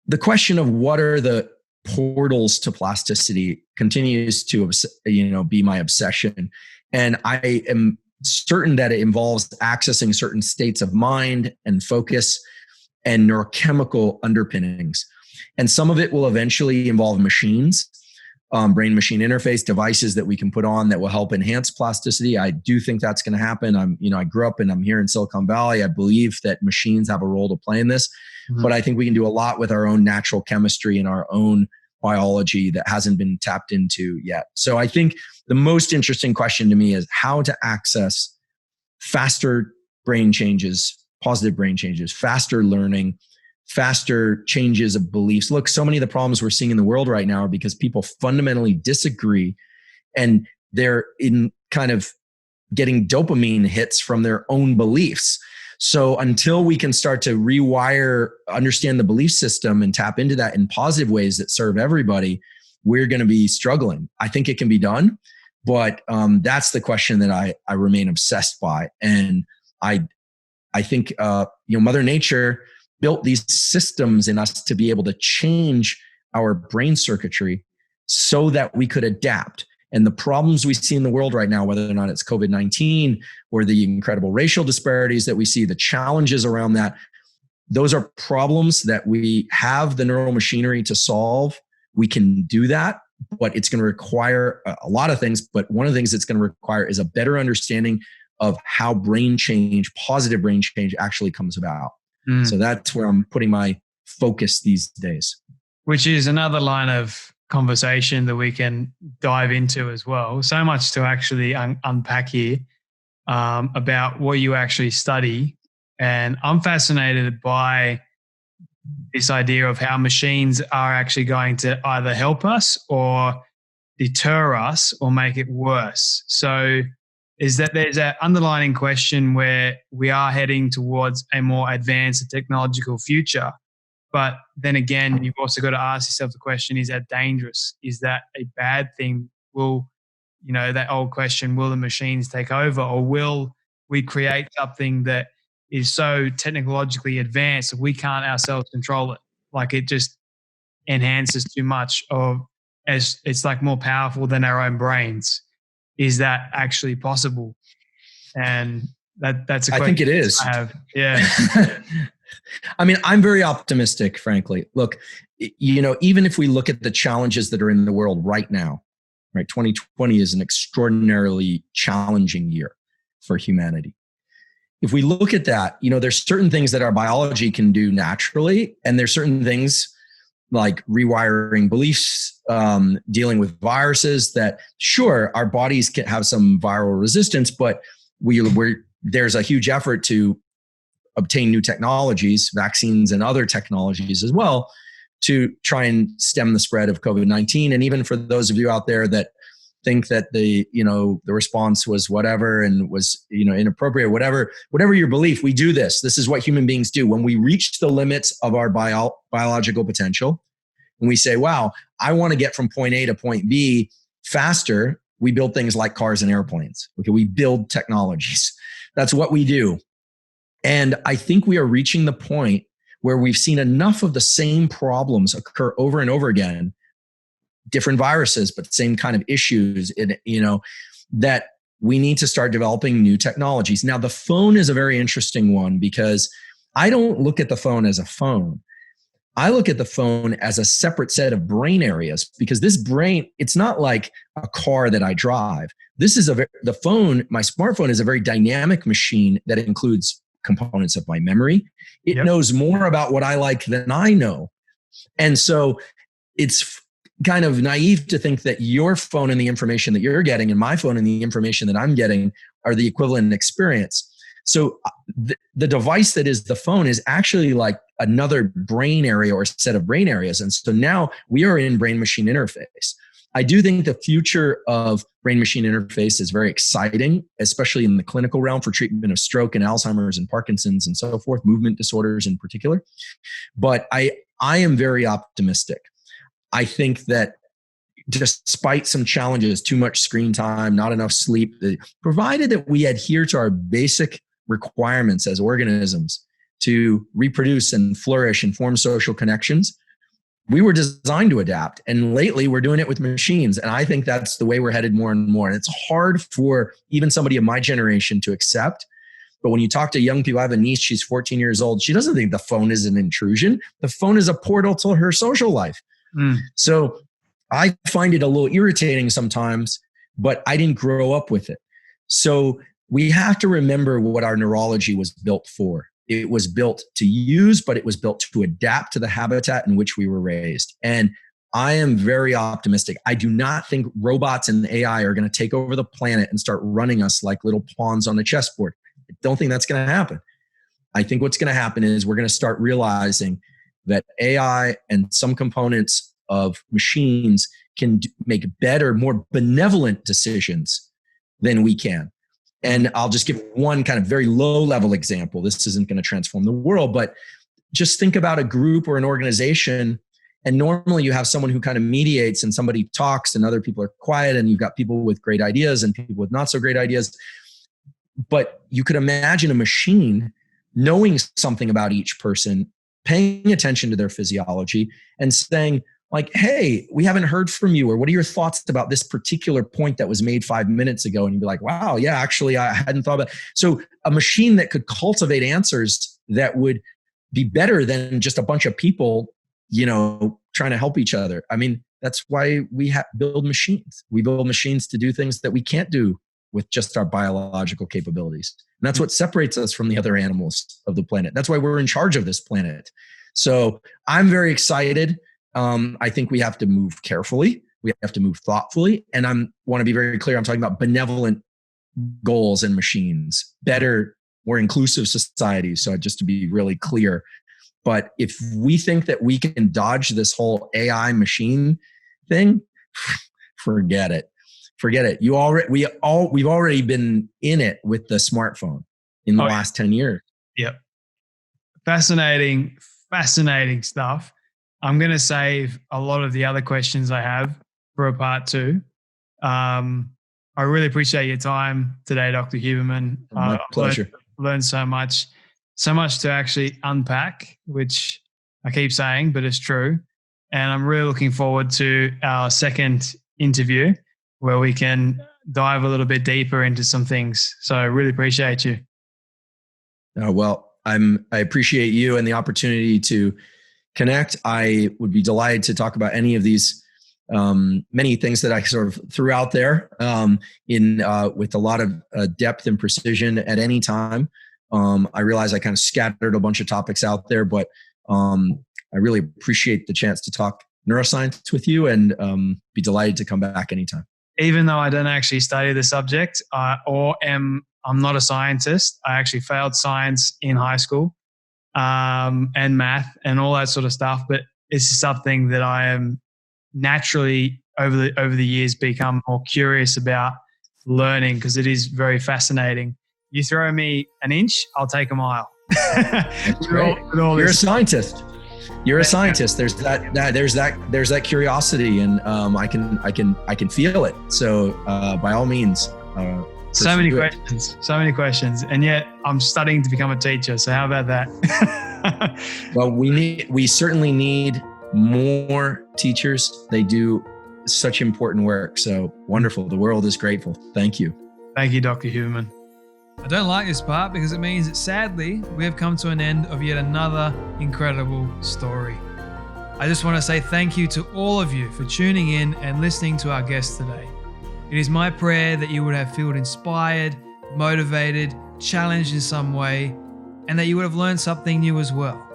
the question of what are the portals to plasticity continues to, be my obsession. And I am certain that it involves accessing certain states of mind and focus and neurochemical underpinnings. And some of it will eventually involve machines, brain-machine interface devices that we can put on that will help enhance plasticity. I do think that's going to happen. I grew up and I'm here in Silicon Valley. I believe that machines have a role to play in this, but I think we can do a lot with our own natural chemistry and our own biology that hasn't been tapped into yet. So I think the most interesting question to me is how to access faster brain changes, positive brain changes, faster learning, faster changes of beliefs. Look, so many of the problems we're seeing in the world right now are because people fundamentally disagree and they're in kind of getting dopamine hits from their own beliefs. So until we can start to rewire, understand the belief system and tap into that in positive ways that serve everybody, we're going to be struggling. I think it can be done, but that's the question that I remain obsessed by. And I think Mother Nature built these systems in us to be able to change our brain circuitry so that we could adapt. And the problems we see in the world right now, whether or not it's COVID-19 or the incredible racial disparities that we see, the challenges around that, those are problems that we have the neural machinery to solve. We can do that, but it's going to require a lot of things. But one of the things it's going to require is a better understanding of how brain change, positive brain change actually comes about. So that's where I'm putting my focus these days. Which is another line of conversation that we can dive into as well. So much to actually unpack here about what you actually study. And I'm fascinated by this idea of how machines are actually going to either help us or deter us or make it worse. So is that there's an underlying question where we are heading towards a more advanced technological future. But then again, you've also got to ask yourself the question, is that dangerous? Is that a bad thing? Will, that old question, will the machines take over, or will we create something that is so technologically advanced that we can't ourselves control it? Like it just enhances too much as it's like more powerful than our own brains. Is that actually possible? And that's a question I think it is. I have. Yeah. I mean, I'm very optimistic, frankly. Look, even if we look at the challenges that are in the world right now, right? 2020 is an extraordinarily challenging year for humanity. If we look at that, there's certain things that our biology can do naturally, and there's certain things like rewiring beliefs, dealing with viruses that, sure, our bodies can have some viral resistance, but there's a huge effort to obtain new technologies, vaccines and other technologies as well, to try and stem the spread of COVID-19. And even for those of you out there that think that the response was whatever and was, inappropriate, whatever your belief, we do this. This is what human beings do. When we reach the limits of our biological potential, and we say, wow, I want to get from point A to point B faster, we build things like cars and airplanes. Okay, we build technologies. That's what we do. And I think we are reaching the point where we've seen enough of the same problems occur over and over again, different viruses, but same kind of issues, that we need to start developing new technologies. Now, the phone is a very interesting one because I don't look at the phone as a phone. I look at the phone as a separate set of brain areas, because this brain, it's not like a car that I drive. This is the phone, my smartphone is a very dynamic machine that includes components of my memory. It knows more about what I like than I know. And so it's kind of naive to think that your phone and the information that you're getting and my phone and the information that I'm getting are the equivalent experience. So the device that is the phone is actually like another brain area or set of brain areas. And so now we are in brain-machine interface. I do think the future of brain-machine interface is very exciting, especially in the clinical realm for treatment of stroke and Alzheimer's and Parkinson's and so forth, movement disorders in particular. But I am very optimistic. I think that despite some challenges, too much screen time, not enough sleep, provided that we adhere to our basic requirements as organisms to reproduce and flourish and form social connections, we were designed to adapt. And lately we're doing it with machines. And I think that's the way we're headed more and more. And it's hard for even somebody of my generation to accept. But when you talk to young people, I have a niece, she's 14 years old. She doesn't think the phone is an intrusion. The phone is a portal to her social life. So I find it a little irritating sometimes, but I didn't grow up with it. So we have to remember what our neurology was built for. It was built to use, but it was built to adapt to the habitat in which we were raised. And I am very optimistic. I do not think robots and AI are going to take over the planet and start running us like little pawns on a chessboard. I don't think that's going to happen. I think what's going to happen is we're going to start realizing that AI and some components of machines can make better, more benevolent decisions than we can. And I'll just give one kind of very low level example. This isn't going to transform the world, but just think about a group or an organization. And normally you have someone who kind of mediates and somebody talks and other people are quiet, and you've got people with great ideas and people with not so great ideas. But you could imagine a machine knowing something about each person, paying attention to their physiology and saying, like, hey, we haven't heard from you, or what are your thoughts about this particular point that was made 5 minutes ago? And you'd be like, wow, yeah, actually, I hadn't thought about it. So a machine that could cultivate answers that would be better than just a bunch of people, trying to help each other. I mean, that's why we build machines. We build machines to do things that we can't do with just our biological capabilities. And that's what separates us from the other animals of the planet. That's why we're in charge of this planet. So I'm very excited. I think we have to move carefully. We have to move thoughtfully. And I want to be very clear. I'm talking about benevolent goals and machines, better, more inclusive societies. So just to be really clear. But if we think that we can dodge this whole AI machine thing, forget it. Forget it. We've already been in it with the smartphone in the last 10 years. Yep. Fascinating stuff. I'm going to save a lot of the other questions I have for a part 2. I really appreciate your time today, Dr. Huberman. My pleasure. Learned so much to actually unpack, which I keep saying, but it's true. And I'm really looking forward to our second interview where we can dive a little bit deeper into some things. So I really appreciate you. Well, I appreciate you and the opportunity to connect. I would be delighted to talk about any of these many things that I sort of threw out there with a lot of depth and precision at any time. I realize I kind of scattered a bunch of topics out there, but I really appreciate the chance to talk neuroscience with you, and be delighted to come back anytime. Even though I don't actually study the subject I'm not a scientist. I actually failed science in high school. And math and all that sort of stuff. But it's something that I am naturally over the years become more curious about learning, because it is very fascinating. You throw me an inch, I'll take a mile. That's great. You're a scientist. You're a scientist. There's that curiosity, and I can feel it. So by all means. So many questions, and yet I'm studying to become a teacher. So how about that? Well, we certainly need more teachers. They do such important work. So wonderful. The world is grateful. Thank you. Thank you, Dr. Huberman. I don't like this part because it means that sadly, we have come to an end of yet another incredible story. I just want to say thank you to all of you for tuning in and listening to our guest today. It is my prayer that you would have felt inspired, motivated, challenged in some way, and that you would have learned something new as well.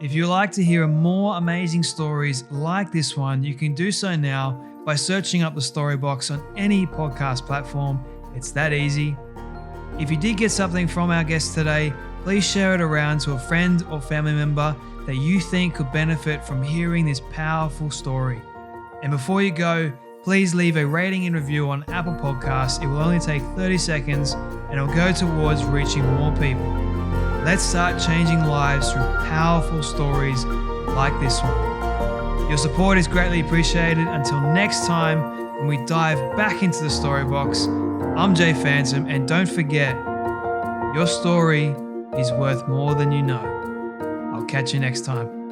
If you'd like to hear more amazing stories like this one, you can do so now by searching up the Story Box on any podcast platform. It's that easy. If you did get something from our guest today, please share it around to a friend or family member that you think could benefit from hearing this powerful story. And before you go, please leave a rating and review on Apple Podcasts. It will only take 30 seconds and it will go towards reaching more people. Let's start changing lives through powerful stories like this one. Your support is greatly appreciated. Until next time, when we dive back into the Story Box, I'm Jay Phantom, and don't forget, your story is worth more than you know. I'll catch you next time.